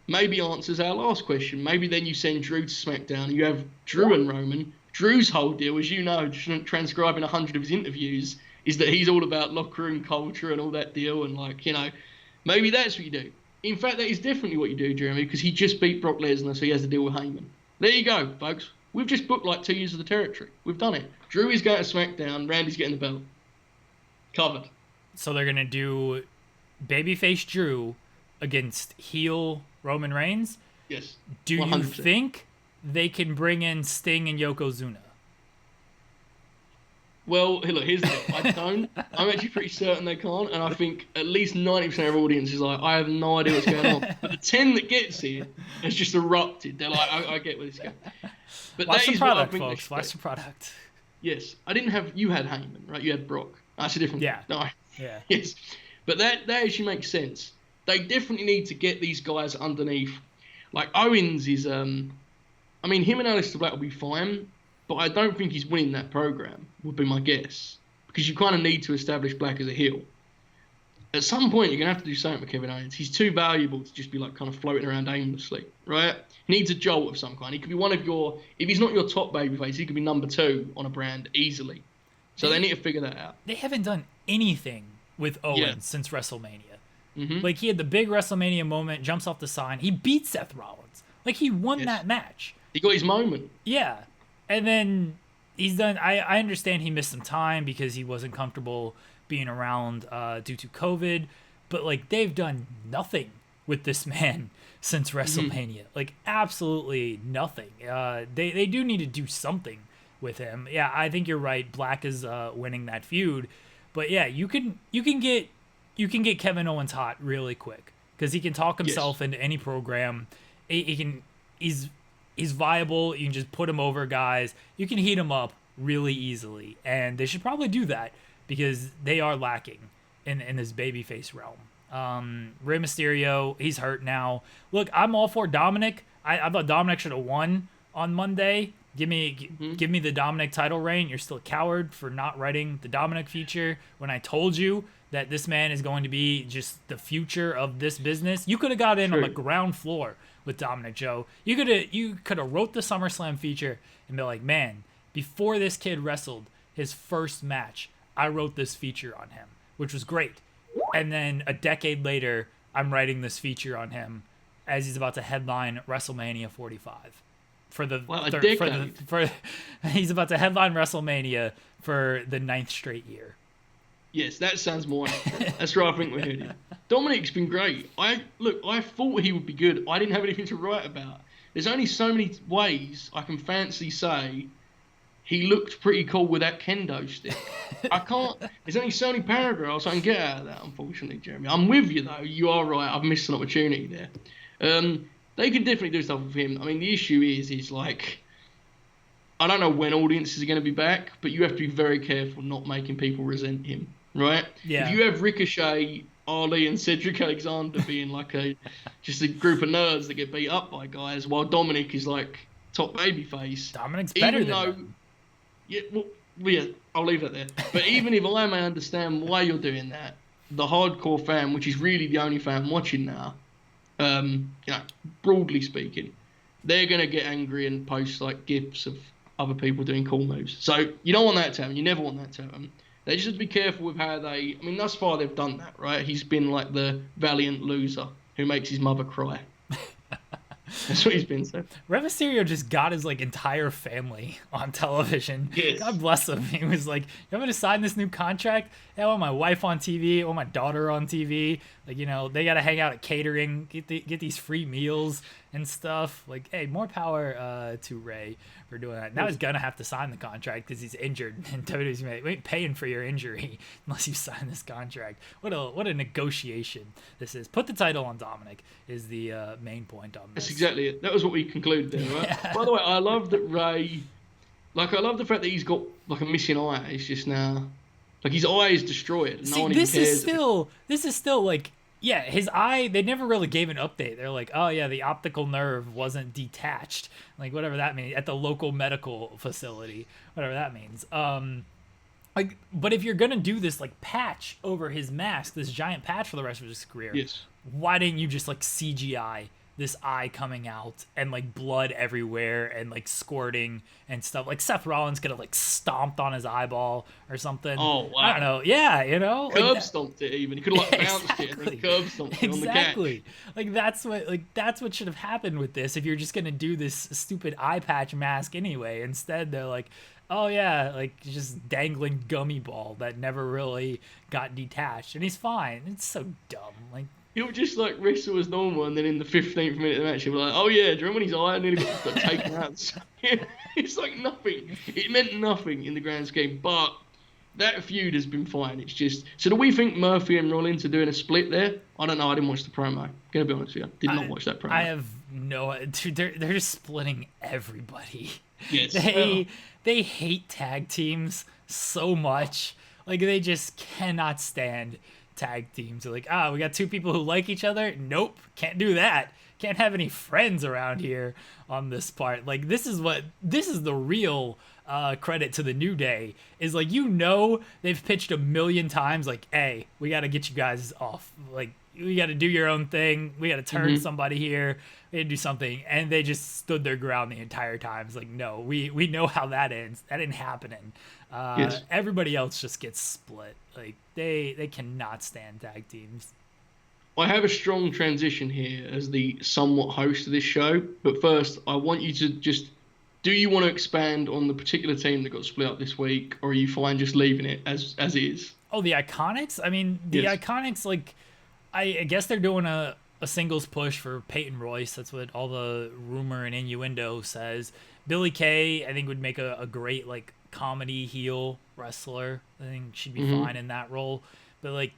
maybe answers our last question. Maybe then you send Drew to SmackDown and you have Drew and Roman. Drew's whole deal, as you know, transcribing 100 of his interviews, is that he's all about locker room culture and all that deal. And, like, you know, maybe that's what you do. In fact, that is definitely what you do, Jeremy, because he just beat Brock Lesnar, so he has to deal with Heyman. There you go, folks. We've just booked like 2 years of the territory. We've done it. Drew is going to SmackDown. Randy's getting the belt. Covered. So they're going to do babyface Drew against heel Roman Reigns? Yes. Do 100%. you think they can bring in Sting and Yokozuna? Well, look, here's the thing. I don't. I'm actually pretty certain they can't, and I think at least 90% of our audience is like, I have no idea what's going on. But the 10 that gets here has just erupted. They're like, I get where this is going. But Watch that the is product, what I think folks. Watch the product. Yes. You had Heyman, right? You had Brock. That's a different thing. No. Yeah. Yes. But that actually makes sense. They definitely need to get these guys underneath. Like, Owens is, him and Aleister Black will be fine, but I don't think he's winning that program, would be my guess. Because you kind of need to establish Black as a heel. At some point, you're going to have to do something with Kevin Owens. He's too valuable to just be like kind of floating around aimlessly, right? He needs a jolt of some kind. He could be one of your... If he's not your top babyface, he could be number 2 on a brand easily. So they need to figure that out. They haven't done anything with Owens since WrestleMania. Mm-hmm. Like, he had the big WrestleMania moment, jumps off the sign. He beat Seth Rollins. Like, he won that match. He got his moment. Yeah. And then he's done... I understand he missed some time because he wasn't comfortable being around due to COVID. But, like, they've done nothing with this man since WrestleMania. Mm-hmm. Like, absolutely nothing. They do need to do something with him. Yeah, I think you're right. Black is winning that feud. But, yeah, you can get Kevin Owens hot really quick because he can talk himself into any program. He's viable. You can just put him over guys. You can heat him up really easily, and they should probably do that because they are lacking in this babyface realm. Rey Mysterio, he's hurt now. Look, I'm all for Dominic. I thought Dominic should have won on Monday. Give me the Dominic title reign. You're still a coward for not writing the Dominic feature when I told you that this man is going to be just the future of this business. You could have got in on the ground floor with Dominic, Joe. You could have wrote the SummerSlam feature and be like, man, before this kid wrestled his first match, I wrote this feature on him, which was great. And then a decade later, I'm writing this feature on him, as he's about to headline WrestleMania 45 for the he's about to headline WrestleMania for the 9th straight year. Yes, that sounds more accurate. That's where I think we're headed. Dominic's been great. I thought he would be good. I didn't have anything to write about. There's only so many ways I can fancy say he looked pretty cool with that kendo stick. I can't. There's only so many paragraphs I can get out of that, unfortunately, Jeremy. I'm with you, though. You are right. I've missed an opportunity there. They can definitely do stuff with him. I mean, the issue is like, I don't know when audiences are going to be back, but you have to be very careful not making people resent him, right? Yeah. If you have Ricochet, Ali, and Cedric Alexander being like just a group of nerds that get beat up by guys, while Dominic is like top babyface. Dominic's better than them. Yeah, yeah, I'll leave that there. But even if I may understand why you're doing that, the hardcore fan, which is really the only fan watching now, broadly speaking, they're going to get angry and post like gifs of other people doing cool moves. So you don't want that to happen. You never want that to happen. They just have to be careful with how they... I mean, thus far they've done that, right? He's been like the valiant loser who makes his mother cry. That's what he's been said. Rey Mysterio just got his like entire family on television. Yes. God bless him. He was like, "You want me to sign this new contract? I want my wife on TV. I want my daughter on TV. Like, they got to hang out at catering, get these free meals and stuff. Like, hey, more power to Rey for doing that. Now he's gonna have to sign the contract because he's injured, and WWE's like, we ain't paying for your injury unless you sign this contract. What a negotiation this is. Put the title on Dominic is the main point on this. That's exactly it. That was what we concluded there, right? Yeah. By the way, I love that Rey. Like, I love the fact that he's got like a missing eye. It's just now, like his eye is destroyed. And no one even cares. This is still like. Yeah, his eye, they never really gave an update. They're like, oh yeah, the optical nerve wasn't detached. Like, whatever that means, at the local medical facility, whatever that means. But if you're going to do this, like, patch over his mask, this giant patch for the rest of his career, yes, why didn't you just, like, CGI this eye coming out and, like, blood everywhere and, like, squirting and stuff? Like, Seth Rollins could have, like, stomped on his eyeball or something. Oh, wow. I don't know. Yeah, Curb stomped it even. He could have, like, bounced it and then curb stomped it on the catch. Exactly. Like, that's what should have happened with this if you're just going to do this stupid eye patch mask anyway. Instead, they're like, oh, yeah, like, just dangling gummy ball that never really got detached. And he's fine. It's so dumb. Like, he'll just like wrestle as normal, and then in the 15th minute of the match, he'll be like, "Oh yeah, do you remember when his eye nearly got taken out?" It's like nothing. It meant nothing in the grand scheme, but that feud has been fine. It's just. So do we think Murphy and Rollins are doing a split there? I don't know. I didn't watch the promo. Gonna be honest with you, did not watch that promo. I have no. Dude, they're just splitting everybody. Yes. They hate tag teams so much. Like, they just cannot stand tag teams. They're like, we got two people who like each other. Nope, can't do that. Can't have any friends around here on this part. Like, this is the real credit to the New Day, is like, they've pitched a million times like, hey, we got to get you guys off. Like, we got to do your own thing. We got to turn somebody here. We got to do something. And they just stood their ground the entire time. It's like, no, we know how that ends. That ain't happening. Yes. Everybody else just gets split. Like, they cannot stand tag teams. I have a strong transition here as the somewhat host of this show. But first, I want you to just... Do you want to expand on the particular team that got split up this week? Or are you fine just leaving it as is? Oh, the Iconics? I mean, the Iconics, like... I guess they're doing a singles push for Peyton Royce. That's what all the rumor and innuendo says. Billie Kay, I think, would make a great, like, comedy heel wrestler. I think she'd be fine in that role. But, like,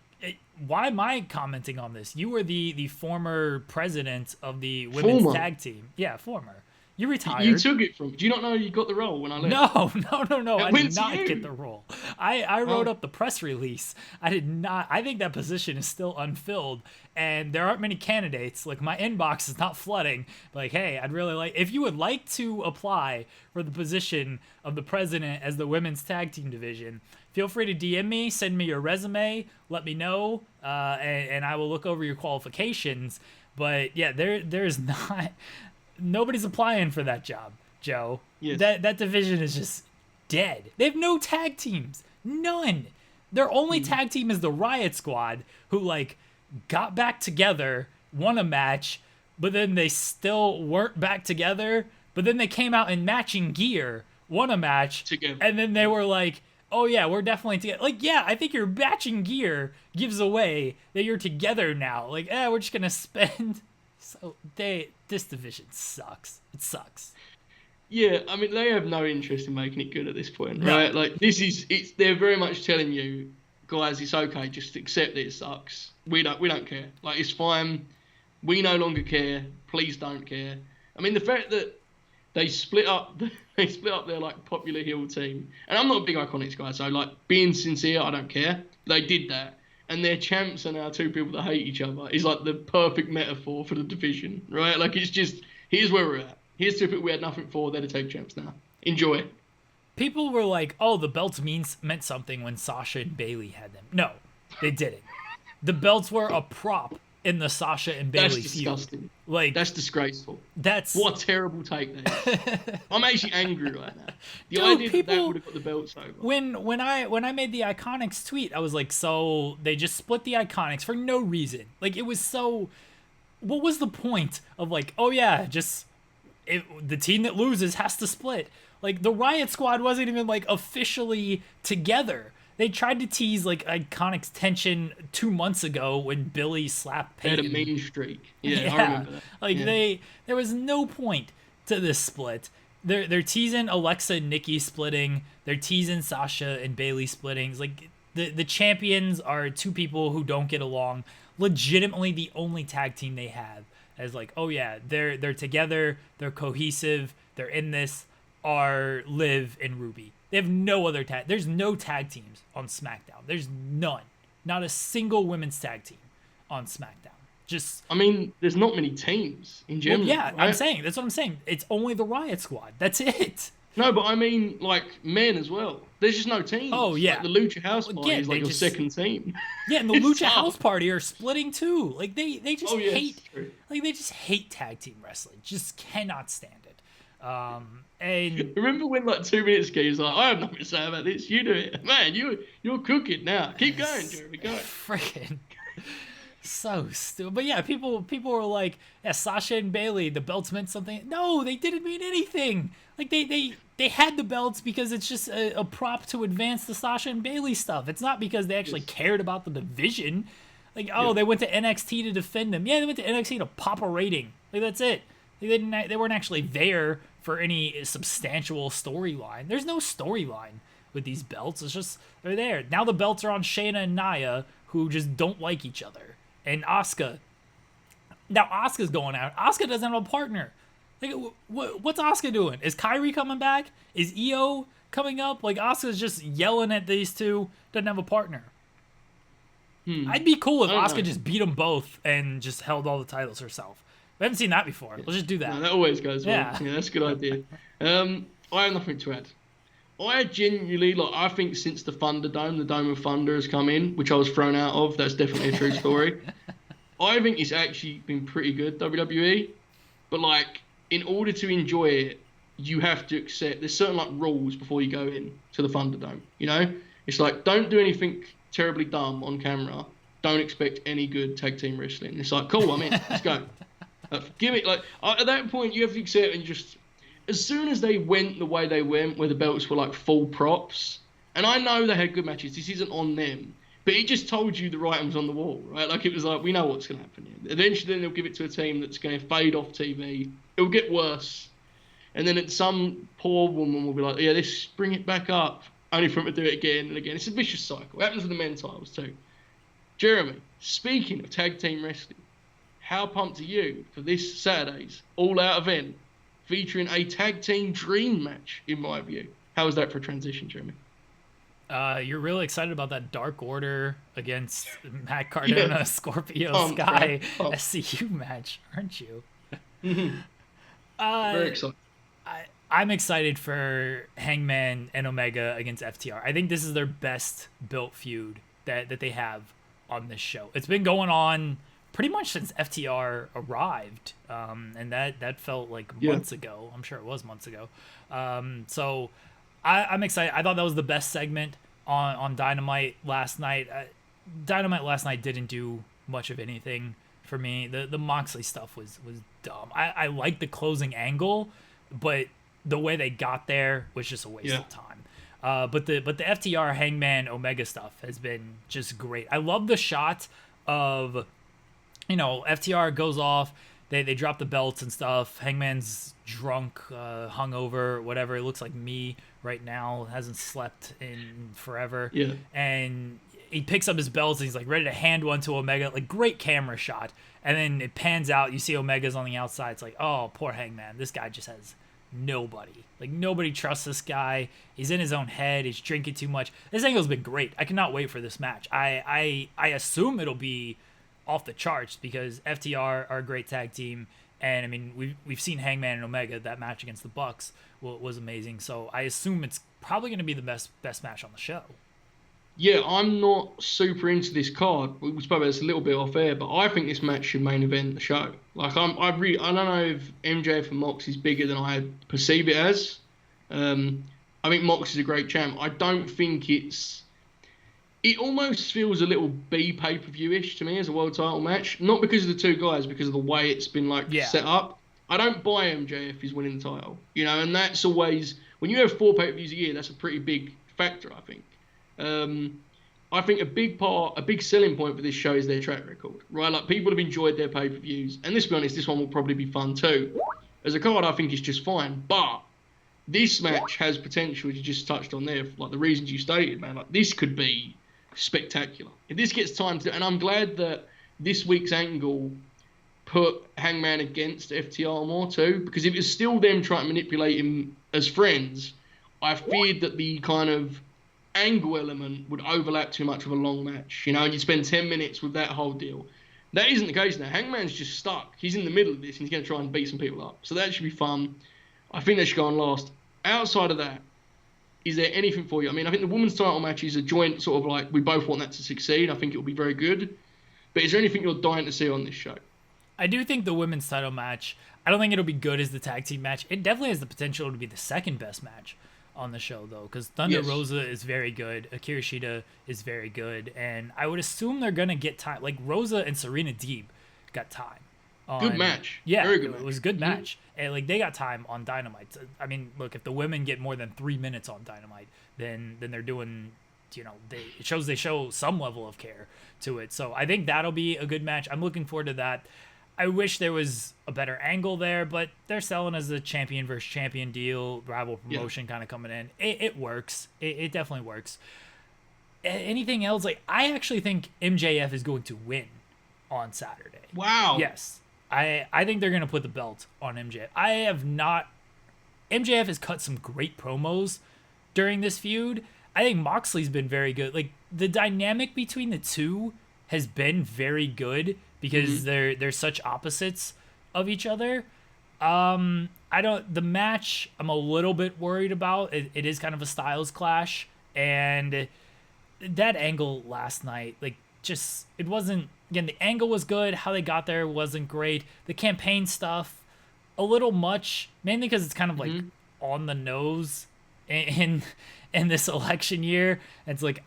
why am I commenting on this? You were the former president of the women's tag team. Yeah, former. You retired. You took it from... Do you not know you got the role when I left? No. I did not get the role. I wrote up the press release. I did not... I think that position is still unfilled, and there aren't many candidates. Like, my inbox is not flooding. Like, hey, I'd really like... If you would like to apply for the position of the president as the women's tag team division, feel free to DM me, send me your resume, let me know, and I will look over your qualifications. But, yeah, there's not... Nobody's applying for that job, Joe. Yes. That division is just dead. They have no tag teams. None. Their only tag team is the Riot Squad, who, like, got back together, won a match, but then they still weren't back together. But then they came out in matching gear, won a match, together. And then they were like, oh yeah, we're definitely together. Like, yeah, I think your matching gear gives away that you're together now. Like, we're just gonna spend. So this division sucks. It sucks. Yeah, I mean, they have no interest in making it good at this point, right? No. Like, they're very much telling you, guys, it's okay, just accept that it sucks. We don't care. Like, it's fine. We no longer care. Please don't care. I mean, the fact that they split up their like popular heel team, and I'm not a big Iconics guy, so like being sincere, I don't care. They did that, and their champs are now two people that hate each other. Is like the perfect metaphor for the division, right? Like, it's just, here's where we're at. Here's two people we had nothing for. They're the tag champs now. Enjoy. People were like, "Oh, the belts meant something when Sasha and Bayley had them." No, they didn't. The belts were a prop in the Sasha and Bayley That's feud. disgusting. Like, that's disgraceful. That's what a terrible take that is. I'm actually angry right now. The Dude, idea that would have got the belts over. When I made the Iconics tweet, I was like, so they just split the Iconics for no reason. Like, it was so. What was the point of like, oh yeah, just the team that loses has to split? Like, the Riot Squad wasn't even like officially together. They tried to tease like Iconics tension 2 months ago when Billy slapped Peyton. They had a mean streak. Yeah, I remember that. Like, yeah. There was no point to this split. They're teasing Alexa and Nikki splitting. They're teasing Sasha and Bayley splitting. It's like the champions are two people who don't get along. Legitimately the only tag team they have as like, oh yeah, they're together, they're cohesive, they're in this, are Liv and Ruby. They have no other tag. There's no tag teams on SmackDown. There's none. Not a single women's tag team on SmackDown. Just. I mean, there's not many teams in general. Well, yeah, right? I'm saying. That's what I'm saying. It's only the Riot Squad. That's it. No, but I mean, like, men as well. There's just no teams. Oh, yeah. Like, the Lucha House Party Again, is like your second team. Yeah, and the Lucha House Party are splitting too. Like, they just hate. True. Like, they just hate tag team wrestling. Just cannot stand it. And remember when like 2 minutes ago he was like, I have nothing to say about this, you do it. Man, you're cooking now. Keep going, Jeremy, go. Freaking so stupid. But yeah, people were like, yeah, Sasha and Bayley, the belts meant something. No, they didn't mean anything. Like, they had the belts because it's just a prop to advance the Sasha and Bayley stuff. It's not because they actually cared about the division. Like, they went to NXT to defend them. Yeah, they went to NXT to pop a rating. Like, that's it. They weren't actually there for any substantial storyline. There's no storyline with these belts. It's just, they're there. Now the belts are on Shayna and Nia, who just don't like each other. And Asuka. Now Asuka's going out. Asuka doesn't have a partner. Like, what's Asuka doing? Is Kyrie coming back? Is Io coming up? Like, Asuka's just yelling at these two. Doesn't have a partner. I'd be cool if Asuka just beat them both and just held all the titles herself. We haven't seen that before. Let's just do that. No, that always goes well. Yeah, that's a good idea. I have nothing to add. I genuinely, I think since the Thunderdome, the Dome of Thunder has come in, which I was thrown out of, that's definitely a true story. I think it's actually been pretty good, WWE. But, in order to enjoy it, you have to accept, there's certain, rules before you go in to the Thunderdome, you know? It's like, don't do anything terribly dumb on camera. Don't expect any good tag team wrestling. It's like, cool, I'm in. Let's go. Give it, at that point, you have to accept and just, as soon as they went the way they went, where the belts were, full props, and I know they had good matches, this isn't on them, but it just told you the writing was on the wall, right? It was we know what's going to happen here. Eventually, then they'll give it to a team that's going to fade off TV. It'll get worse. And then some poor woman will be like, yeah, let's bring it back up, only for them to do it again and again. It's a vicious cycle. It happens with the men's titles, too. Jeremy, speaking of tag team wrestling, how pumped are you for this Saturday's All Out event featuring a tag team dream match, in my view? How was that for a transition, Jeremy? You're really excited about that Dark Order against Matt Cardona, Scorpio Sky SCU match, aren't you? Very excited. I'm excited for Hangman and Omega against FTR. I think this is their best built feud that they have on this show. It's been going on pretty much since FTR arrived, and that felt like months ago. I'm sure it was months ago. So I'm excited. I thought that was the best segment on Dynamite last night. Dynamite last night didn't do much of anything for me. The Moxley stuff was dumb. I like the closing angle, but the way they got there was just a waste of time. But the FTR Hangman Omega stuff has been just great. I love the shot of, FTR goes off. They drop the belts and stuff. Hangman's drunk, hungover, whatever. It looks like me right now. Hasn't slept in forever. Yeah. And he picks up his belts and he's like ready to hand one to Omega. Like, great camera shot. And then it pans out. You see Omega's on the outside. It's like, oh, poor Hangman. This guy just has nobody. Like, nobody trusts this guy. He's in his own head. He's drinking too much. This angle's been great. I cannot wait for this match. I assume it'll be off the charts because FTR are a great tag team, and I mean we've seen Hangman and Omega. That match against the Bucks was amazing, so I assume it's probably going to be the best match on the show. Yeah, I'm not super into this card. We spoke about this a little bit off air, but I think this match should main event the show. Like, I don't know if MJF and Mox is bigger than I perceive it as. I think Mox is a great champ. I don't think it almost feels a little B pay-per-view-ish to me as a world title match. Not because of the two guys, because of the way it's been set up. I don't buy MJF if he's winning the title. And that's always, when you have 4 pay-per-views a year, that's a pretty big factor, I think. I think a big selling point for this show is their track record, right? Like, people have enjoyed their pay-per-views, and let's be honest, this one will probably be fun too. As a card, I think it's just fine, but this match has potential, as you just touched on there, like the reasons you stated, man. Like, this could be spectacular if this gets time to, and I'm glad that this week's angle put Hangman against FTR more too, because if it's still them trying to manipulate him as friends, I feared that the kind of angle element would overlap too much of a long match, and you'd spend 10 minutes with that whole deal. That isn't the case now. Hangman's just stuck. He's in the middle of this and he's going to try and beat some people up, so that should be fun. I think they should go on last. Outside of that, is there anything for you? I mean, I think the women's title match is a joint sort of like, we both want that to succeed. I think it will be very good. But is there anything you're dying to see on this show? I do think the women's title match, I don't think it'll be good as the tag team match. It definitely has the potential to be the second best match on the show, though, because Thunder Rosa is very good. Akira Shida is very good. And I would assume they're going to get time. Like, Rosa and Serena Deeb got time. Good match. Yeah, very good match. It was a good match. And like, they got time on Dynamite. I mean, look, if the women get more than 3 minutes on Dynamite, then they're doing, it shows they show some level of care to it. So I think that'll be a good match. I'm looking forward to that. I wish there was a better angle there, but they're selling as a champion versus champion deal, rival promotion kind of coming in. It works. It definitely works. Anything else? Like, I actually think MJF is going to win on Saturday. Wow. Yes. I think they're going to put the belt on MJF. MJF has cut some great promos during this feud. I think Moxley's been very good. Like, the dynamic between the two has been very good because they're such opposites of each other. The match I'm a little bit worried about. It is kind of a styles clash, and that angle last night, like, just, it wasn't, again, the angle was good. How they got there wasn't great. The campaign stuff, a little much, mainly because it's kind of like on the nose in this election year. It's like,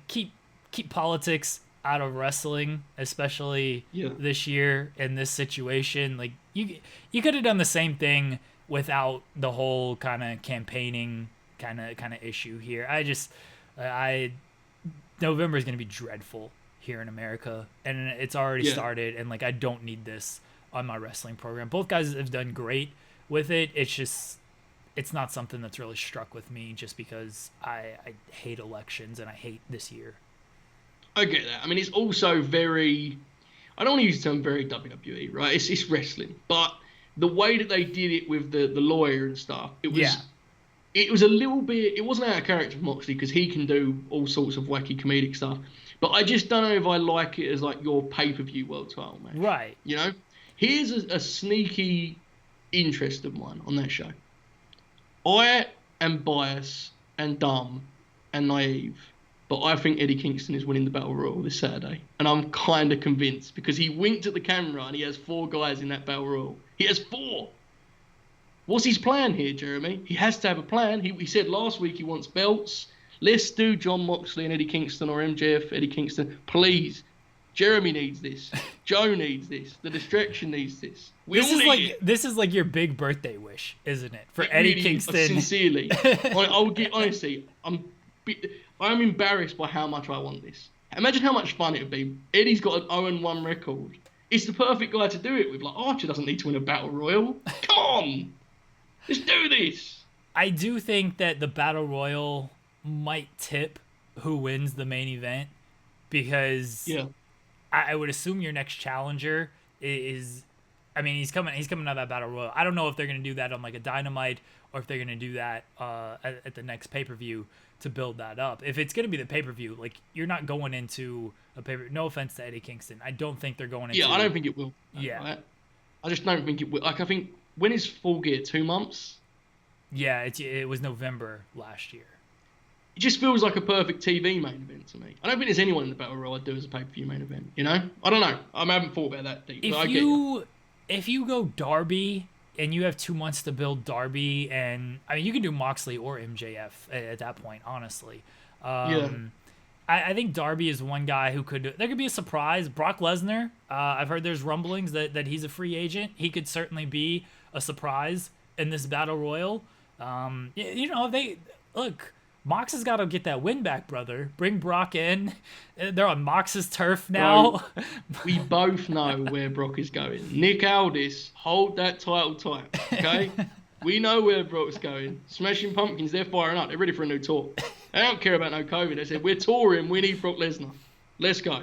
keep politics out of wrestling, especially this year in this situation. Like, you could have done the same thing without the whole kind of campaigning kind of issue here. November is going to be dreadful here in America, and it's already started, and like, I don't need this on my wrestling program. Both guys have done great with it. It's just, it's not something that's really struck with me, just because I hate elections and I hate this year. I get that. I mean, it's also very, I don't want to use the term very WWE, right? It's wrestling, but the way that they did it with the lawyer and stuff, it was a little bit, it wasn't out of character for Moxley, because he can do all sorts of wacky comedic stuff. But I just don't know if I like it as like your pay-per-view world title match. Right. Here's a sneaky interest of mine on that show. I am biased and dumb and naive, but I think Eddie Kingston is winning the Battle Royal this Saturday. And I'm kind of convinced, because he winked at the camera and he has 4 guys in that Battle Royal. He has 4. What's his plan here, Jeremy? He has to have a plan. He said last week he wants belts. Let's do Jon Moxley and Eddie Kingston, or MJF, Eddie Kingston. Please. Jeremy needs this. Joe needs this. The distraction needs this. This is like your big birthday wish, isn't it? For it Eddie really, Kingston. Sincerely, I'll get honestly. I'm embarrassed by how much I want this. Imagine how much fun it would be. Eddie's got an 0-1 record. It's the perfect guy to do it with. Like, Archer doesn't need to win a battle royal. Come on, let's do this. I do think that the battle royal might tip who wins the main event, because I would assume your next challenger is. I mean, he's coming out of that battle royal. I don't know if they're gonna do that on like a Dynamite, or if they're gonna do that at the next pay-per-view to build that up. If it's gonna be the pay-per-view, like, you're not going into a pay-per-view. No offense to Eddie Kingston, I don't think they're going into. Yeah, I don't think it will. Yeah, right? I just don't think it will. Like, I think, when is Full Gear? 2 months? Yeah, it was November last year. It just feels like a perfect TV main event to me. I don't think there's anyone in the battle royal I'd do as a pay-per-view main event. You know, I don't know. I haven't thought about that deep. If you go Darby and you have 2 months to build Darby, and I mean, you can do Moxley or MJF at that point, honestly. I think Darby is one guy who there could be a surprise. Brock Lesnar, I've heard there's rumblings that he's a free agent. He could certainly be a surprise in this battle royal. Mox has got to get that win back, brother. Bring Brock in. They're on Mox's turf now. Bro, we both know where Brock is going. Nick Aldis, hold that title tight, okay? We know where Brock's going. Smashing Pumpkins, they're firing up. They're ready for a new tour. They don't care about no COVID. They said, we're touring. We need Brock Lesnar. Let's go.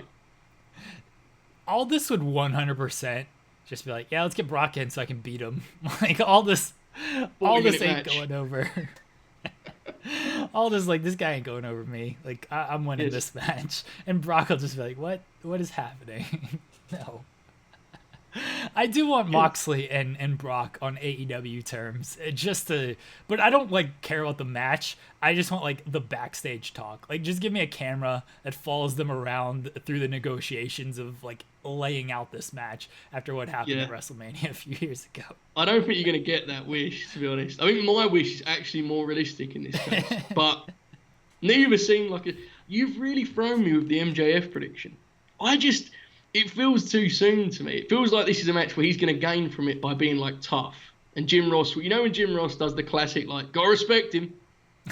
Aldis would 100% just be like, yeah, let's get Brock in so I can beat him. Like, Aldis ain't going over. Aldis, like, this guy ain't going over me. Like, I'm winning this match. And Brock will just be like, what is happening? No. I do want Moxley and Brock on AEW terms, but I don't like care about the match. I just want like the backstage talk. Like, just give me a camera that follows them around through the negotiations of like laying out this match after what happened at WrestleMania a few years ago. I don't think you're gonna get that wish, to be honest. I think my wish is actually more realistic in this case. But neither seem like you've really thrown me with the MJF prediction. It feels too soon to me. It feels like this is a match where he's going to gain from it by being, like, tough. And Jim Ross, you know when Jim Ross does the classic, like, gotta respect him.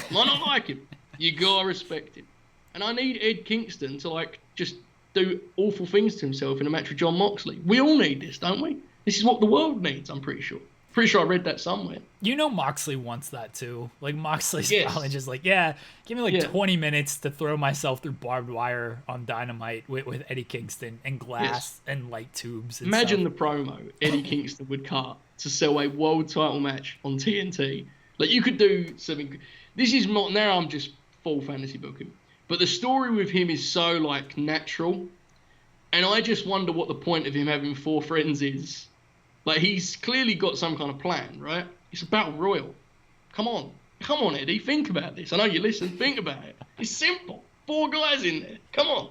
Might not like him. You gotta respect him. And I need Ed Kingston to, like, just do awful things to himself in a match with Jon Moxley. We all need this, don't we? This is what the world needs, I'm pretty sure. Pretty sure I read that somewhere. You know Moxley wants that too. Like, Moxley's probably just like, yeah, give me like 20 minutes to throw myself through barbed wire on Dynamite with Eddie Kingston and glass and light tubes. And Imagine stuff. the promo Eddie Kingston would cut to sell a world title match on TNT. Like, you could do something. This is not, now I'm just full fantasy booking. But the story with him is so, like, natural. And I just wonder what the point of him having 4 friends is. Like, he's clearly got some kind of plan, right? It's a battle royal. Come on, Eddie. Think about this. I know you listen. Think about it. It's simple. 4 guys in there. Come on.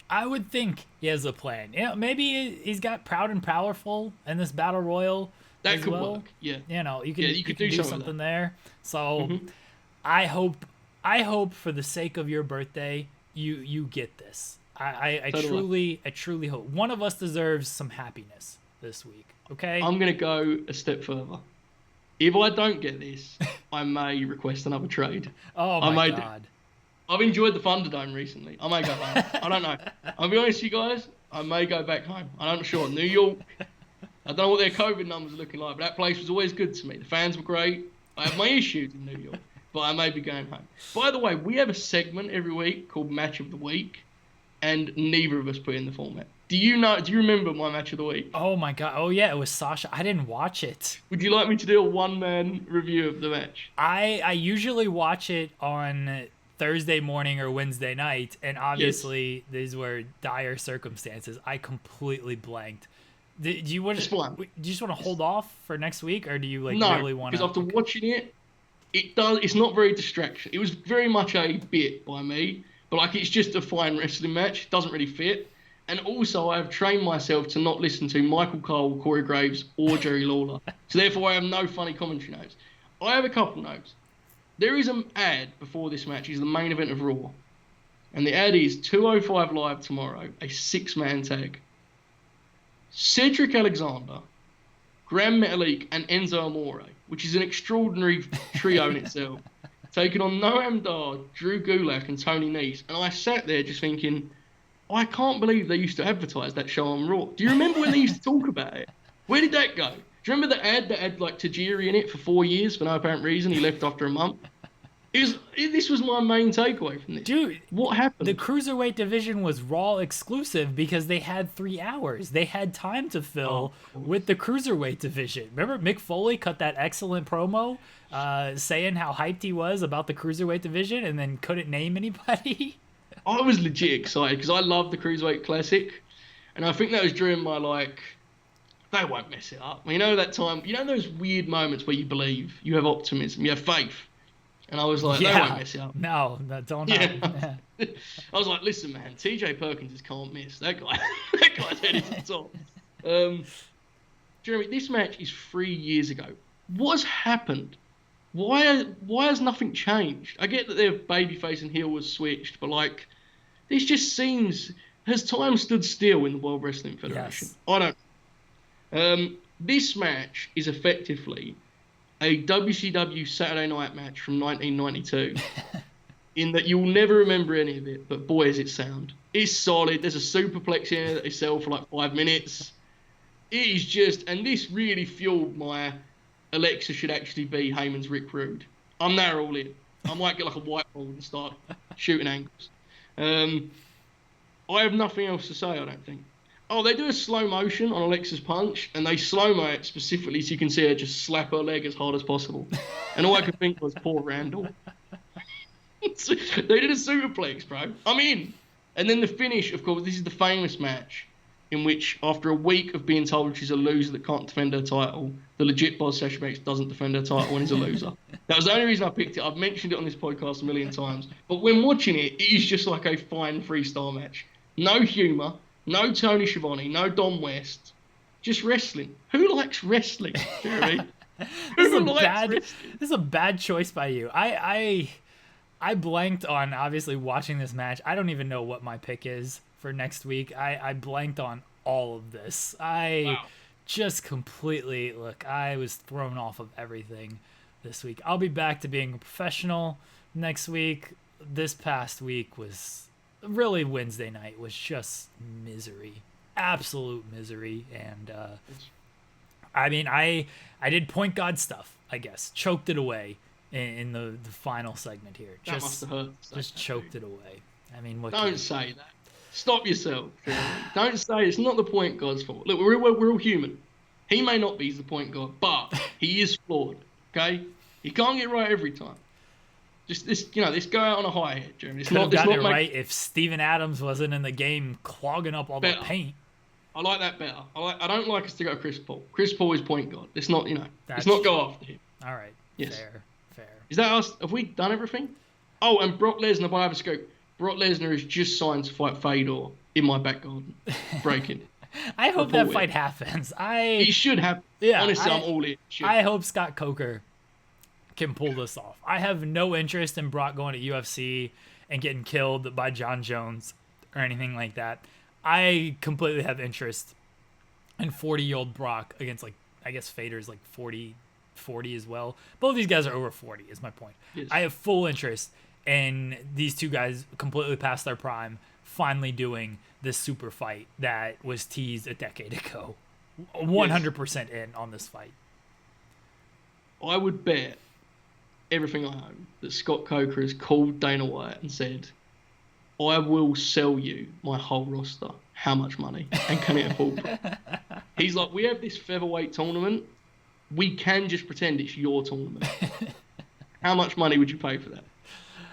I would think he has a plan. Yeah, maybe he's got Proud and Powerful in this battle royal. That could work. Yeah. You know, you could do something there. So, I hope for the sake of your birthday, you get this. I truly hope. One of us deserves some happiness this week. Okay. I'm going to go a step further. If I don't get this, I may request another trade. Oh, my God. I've enjoyed the Thunderdome recently. I may go home. I don't know. I'll be honest with you guys. I may go back home. I'm not sure. New York, I don't know what their COVID numbers are looking like, but that place was always good to me. The fans were great. I have my issues in New York, but I may be going home. By the way, we have a segment every week called Match of the Week, and neither of us put in the format. Do you remember my match of the week? Oh my God. Oh yeah, it was Sasha. I didn't watch it. Would you like me to do a one-man review of the match? I usually watch it on Thursday morning or Wednesday night, and obviously these were dire circumstances. I completely blanked. Do you just want to hold off for next week, or do you really want to? Because after watching it, it's not very distraction. It was very much a bit by me, but it's just a fine wrestling match. It doesn't really fit. And also, I have trained myself to not listen to Michael Cole, Corey Graves, or Jerry Lawler. So therefore, I have no funny commentary notes. I have a couple notes. There is an ad before this match. It's the main event of Raw. And the ad is 205 Live tomorrow, a 6-man tag. Cedric Alexander, Gran Metalik, and Enzo Amore, which is an extraordinary trio in itself, taking on Noam Dar, Drew Gulak, and Tony Nese. And I sat there just thinking, I can't believe they used to advertise that show on Raw. Do you remember when they used to talk about it? Where did that go? Do you remember the ad that had like Tajiri in it for 4 years for no apparent reason? He left after a month. This was my main takeaway from this. Dude, what happened? The Cruiserweight division was Raw exclusive because they had 3 hours. They had time to fill with the Cruiserweight division. Remember Mick Foley cut that excellent promo saying how hyped he was about the Cruiserweight division and then couldn't name anybody? I was legit excited because I love the Cruiserweight Classic. And I think that was during my, like, they won't mess it up. You know that time, you know those weird moments where you believe, you have optimism, you have faith. And I was like, they won't mess it up. No, don't happen. Yeah. I was like, listen, man, TJ Perkins just can't miss. That guy's headed to the top. Jeremy, this match is 3 years ago. What has happened? Why has nothing changed? I get that their babyface and heel was switched, but like, this just seems, has time stood still in the World Wrestling Federation? Yes. I don't. This match is effectively a WCW Saturday Night match from 1992, in that you'll never remember any of it, but boy, is it sound. It's solid. There's a superplex in it that they sell for like 5 minutes. It is just, and this really fueled my Alexa should actually be Heyman's Rick Rude. I'm now all in. I might get like a whiteboard and start shooting angles. I have nothing else to say, I don't think. Oh, they do a slow motion on Alexa's punch, and they slow-mo it specifically so you can see her just slap her leg as hard as possible. And all I could think was, poor Randall. They did a superplex, bro. I'm in. And then the finish, of course, this is the famous match in which, after a week of being told she's a loser that can't defend her title, the legit boss Sasha Banks doesn't defend her title and is a loser. That was the only reason I picked it. I've mentioned it on this podcast a million times. But when watching it, it is just like a fine freestyle match. No humour. No Tony Schiavone, no Don West, just wrestling. Who likes wrestling, Jeremy? This is a bad choice by you. I blanked on obviously watching this match. I don't even know what my pick is for next week. I blanked on all of this. Just completely, I was thrown off of everything this week. I'll be back to being a professional next week. This past week was... really, Wednesday night was just misery, absolute misery, and I mean, I did point guard stuff, I guess, choked it away in the final segment here. That must have hurt. Just choked it away. I mean, what? Don't say that. Stop yourself. Don't say it's not the point guard's fault. Look, we're all human. He may not be the point guard, but he is flawed. Okay, he can't get right every time. Just this go out on a high here, Jeremy. Could have gotten it right if Steven Adams wasn't in the game clogging up all the paint. I like that better. I don't like us to go Chris Paul. Chris Paul is point guard. Let's not, let's not go after him. All right. Yes. Fair. Is that us? Have we done everything? Oh, and Brock Lesnar, by other scope. Brock Lesnar has just signed to fight Fedor in my back garden. Breaking. I hope that fight happens. He should have. Yeah. Honestly, I'm all in. I hope Scott Coker can pull this off. I have no interest in Brock going to UFC and getting killed by John Jones or anything like that. I completely have interest in 40-year-old Brock against, I guess Fedor's 40 as well. Both these guys are over 40 is my point. Yes. I have full interest in these two guys completely past their prime finally doing this super fight that was teased a decade ago. 100% in on this fight. I would bet everything I own that Scott Coker has called Dana White and said, I will sell you my whole roster. How much money? And can it afford it? He's like, we have this featherweight tournament. We can just pretend it's your tournament. How much money would you pay for that?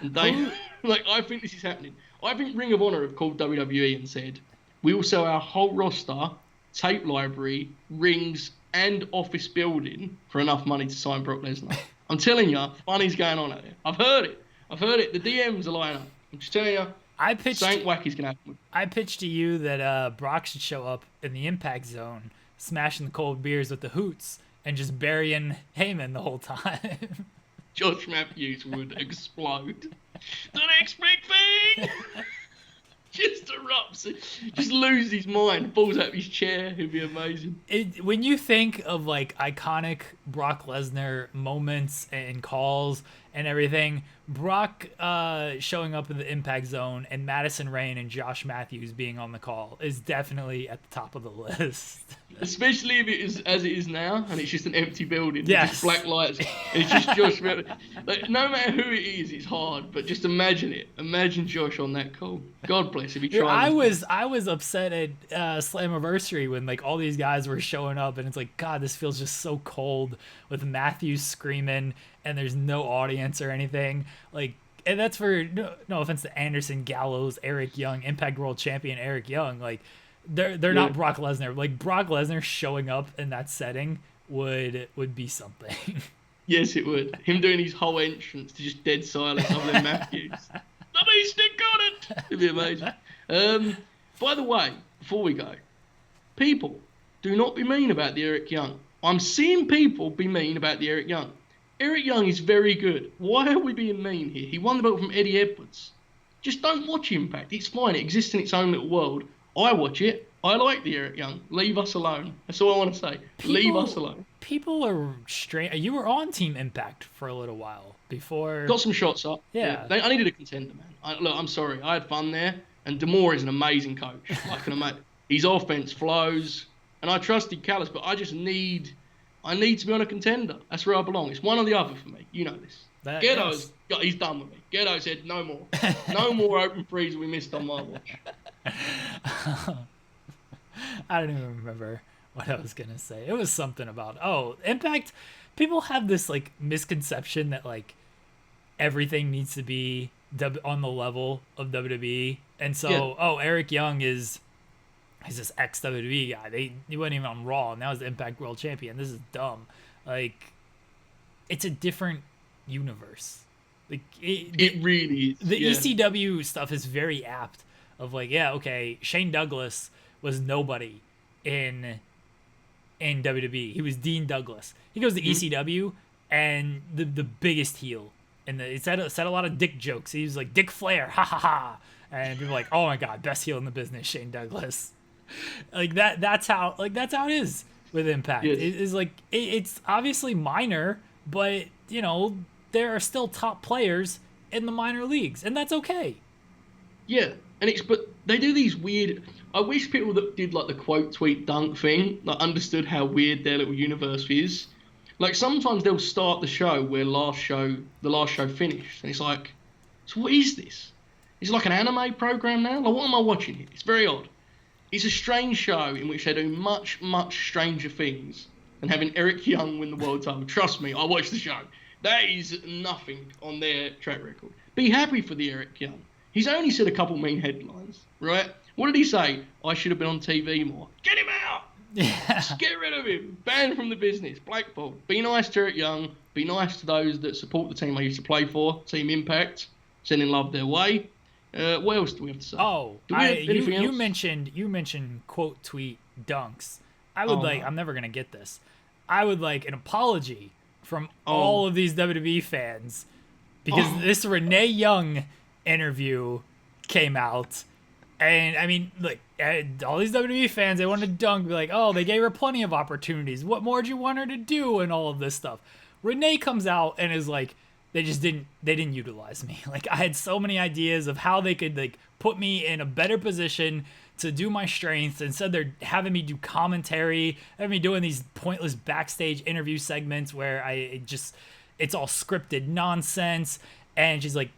And Dana, I think this is happening. I think Ring of Honor have called WWE and said, we will sell our whole roster, tape library, rings, and office building for enough money to sign Brock Lesnar. I'm telling you, funny's going on out there. I've heard it. The DMs are lining up. I'm just telling you, something wacky's going to happen. I pitched to you that Brock should show up in the Impact Zone, smashing the cold beers with the hoots, and just burying Heyman the whole time. Josh Matthews would explode. The next big thing! Just lose his mind, falls out of his chair. It'd be amazing. When you think of like iconic Brock Lesnar moments and calls and everything, Brock showing up in the Impact Zone and Madison Rayne and Josh Matthews being on the call is definitely at the top of the list. Especially if it is as it is now, and it's just an empty building. Yes. Just black lights. It's just Josh. Like, no matter who it is, it's hard. But just imagine it. Imagine Josh on that call. God bless if he tried. I was upset at Slammiversary when like all these guys were showing up, and it's like, God, this feels just so cold with Matthews screaming, and there's no audience or anything. Like, and that's for no offense to Anderson, Gallows, Eric Young, Impact World Champion Eric Young. Like, they're not Brock Lesnar. Like, Brock Lesnar showing up in that setting would be something. Yes, it would. Him doing his whole entrance to just dead silence other than Matthews. The Beastie got it! It'd be amazing. By the way, before we go, people, do not be mean about the Eric Young. I'm seeing people be mean about the Eric Young. Eric Young is very good. Why are we being mean here? He won the belt from Eddie Edwards. Just don't watch Impact. It's fine. It exists in its own little world. I watch it. I like the Eric Young. Leave us alone. That's all I want to say. Leave us alone. People are strange. You were on Team Impact for a little while before. Got some shots up. Yeah. I needed a contender, man. Look, I'm sorry. I had fun there. And D'Amore is an amazing coach. I can imagine. His offense flows. And I trusted Callis, but I need to be on a contender. That's where I belong. It's one or the other for me. You know this. Ghetto's, he's done with me. Ghetto said no more. No more open threes we missed on my watch. I don't even remember what I was going to say. It was something about, Impact. People have this like misconception that like everything needs to be on the level of WWE. And so, Eric Young he's this ex-WWE guy. He wasn't even on Raw, and now he's the Impact World Champion. This is dumb. Like, it's a different universe. Like it really is. The ECW stuff is very apt. Of like, Shane Douglas was nobody in WWE. He was Dean Douglas. He goes to ECW and the biggest heel. And it said a lot of dick jokes. He was like Dick Flair, ha ha ha. And people were like, oh my God, best heel in the business, Shane Douglas. Like that's how it is with Impact. Yes. It's like it's obviously minor, but you know, there are still top players in the minor leagues, and that's okay. Yeah. But they do these weird. I wish people that did like the quote tweet dunk thing like understood how weird their little universe is. Like sometimes they'll start the show where the last show finished, and it's like, so what is this? Is it like an anime program now? Like what am I watching here? It's very odd. It's a strange show in which they do much, much stranger things than having Eric Young win the world title. Trust me, I watched the show. That is nothing on their track record. Be happy for the Eric Young. He's only said a couple mean headlines, right? What did he say? I should have been on TV more. Get him out! Yeah. Just get rid of him. Banned from the business. Blackballed. Be nice to Eric Young. Be nice to those that support the team I used to play for, Team Impact. Sending love their way. What else do we have to say? You mentioned quote tweet dunks. I'm never gonna get this. I would like an apology from all of these WWE fans because this Renee Young interview came out, and I mean, like all these WWE fans, they wanted to dunk, be like, they gave her plenty of opportunities. What more do you want her to do, and all of this stuff. Renee comes out and is like, they didn't utilize me. Like I had so many ideas of how they could like put me in a better position to do my strengths. Instead, they're having me do commentary, having me doing these pointless backstage interview segments where it's all scripted nonsense. And she's like,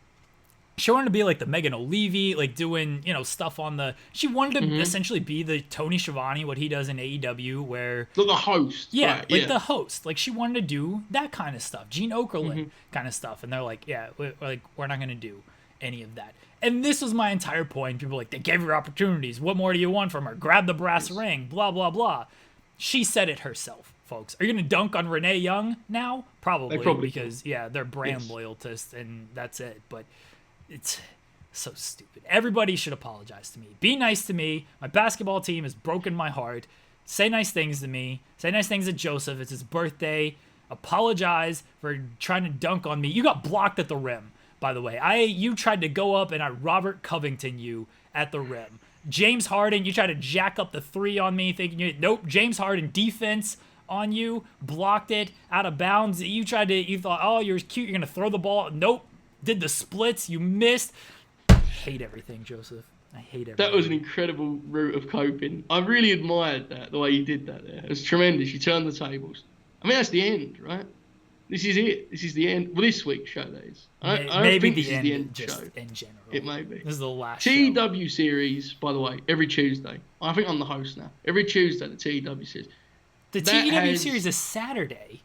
she wanted to be like the Megan O'Leary, like doing, stuff on the. She wanted to essentially be the Tony Schiavone, what he does in AEW, where. The host. Yeah, right, the host. Like she wanted to do that kind of stuff, Gene Okerlund kind of stuff. And they're like, we're not going to do any of that. And this was my entire point. People were like, they gave her opportunities. What more do you want from her? Grab the brass ring, blah, blah, blah. She said it herself, folks. Are you going to dunk on Renee Young now? Probably because, they're brand loyalists and that's it. But it's so stupid. Everybody should apologize to me. Be nice to me. My basketball team has broken my heart. Say nice things to me. Say nice things to Joseph. It's his birthday. Apologize for trying to dunk on me. You got blocked at the rim, by the way. You tried to go up and I Robert Covington you at the rim. James Harden, you try to jack up the 3 on me, thinking nope. James Harden defense on you, blocked it out of bounds. You thought, oh, you're cute, you're gonna throw the ball. Nope. Did the splits, you missed. Hate everything, Joseph. I hate everything. That was an incredible route of coping. I really admired that, the way you did that there. It was tremendous. You turned the tables. I mean, that's the end, right? This is it. This is the end. Well, this week's show, that is. I don't Maybe think the this end, is the end just show. in general. It may be. This is the last show. TEW series, by the way, every Tuesday. I think I'm the host now. Every Tuesday, the TEW series. The TEW series is Saturday.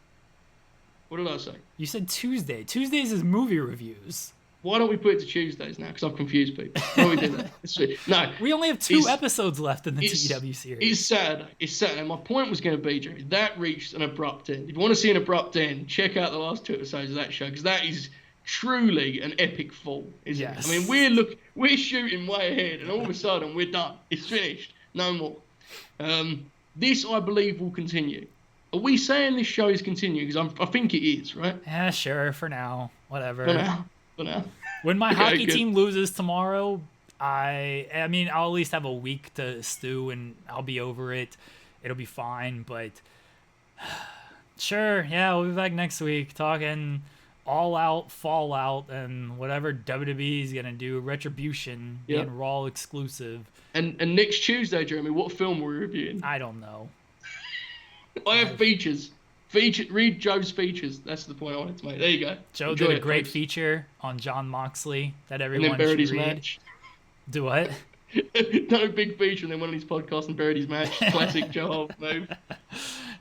What did I say? You said Tuesday. Tuesdays is movie reviews. Why don't we put it to Tuesdays now? Because I've confused people. Why don't we do that? No. We only have 2 episodes left in the TEW series. It's Saturday. It's Saturday. My point was going to be, Jeremy, that reached an abrupt end. If you want to see an abrupt end, check out the last 2 episodes of that show, because that is truly an epic fall, isn't it? I mean, we're shooting way ahead, and all of a sudden we're done. It's finished. No more. This, I believe, will continue. Are we saying this show is continuing? Because I think it is, right? Yeah, sure. For now, whatever. For now. When my hockey team loses tomorrow, I mean, I'll at least have a week to stew, and I'll be over it. It'll be fine. But sure, yeah, we'll be back next week talking All Out, Fallout, and whatever WWE is gonna do. Retribution, being Raw exclusive. And next Tuesday, Jeremy, what film are we reviewing? I don't know. I have features. Read Joe's features. That's the point I wanted to make. There you go. Joe did a great feature on Jon Moxley that everyone should read. His match. Do what? No, big feature, and then one of these podcasts and buried his match. Classic Joe move.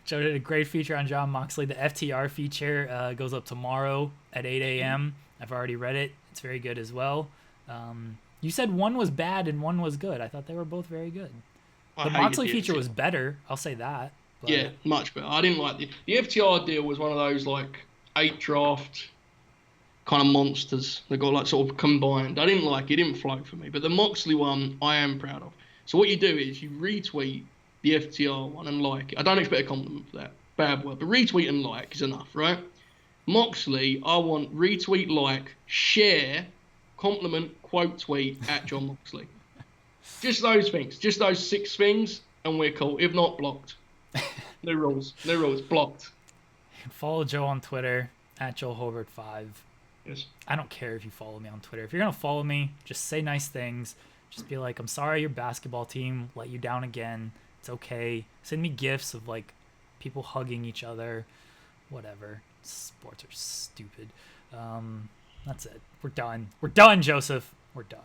Joe did a great feature on Jon Moxley. The FTR feature goes up tomorrow at 8 a.m. I've already read it. It's very good as well. You said one was bad and one was good. I thought they were both very good. The Moxley feature was better. I'll say that. But... Yeah, much better. I didn't like the FTR deal. Was one of those like 8 draft kind of monsters that got like sort of combined. I didn't like it. It didn't flow for me. But the Moxley one, I am proud of. So what you do is you retweet the FTR one and like it. I don't expect a compliment for that. Bad word. But retweet and like is enough, right? Moxley, I want retweet, like, share, compliment, quote tweet at Jon Moxley. Just those things. Just those 6 things, and we're cool. If not, blocked. No rules. No rules. Blocked. Follow Joe on Twitter at Joe Hulbert 5. Yes. I don't care if you follow me on Twitter. If you're gonna follow me, just say nice things. Just be like, I'm sorry your basketball team let you down again. It's okay. Send me gifs of like people hugging each other. Whatever. Sports are stupid. That's it. We're done. We're done, Joseph. We're done.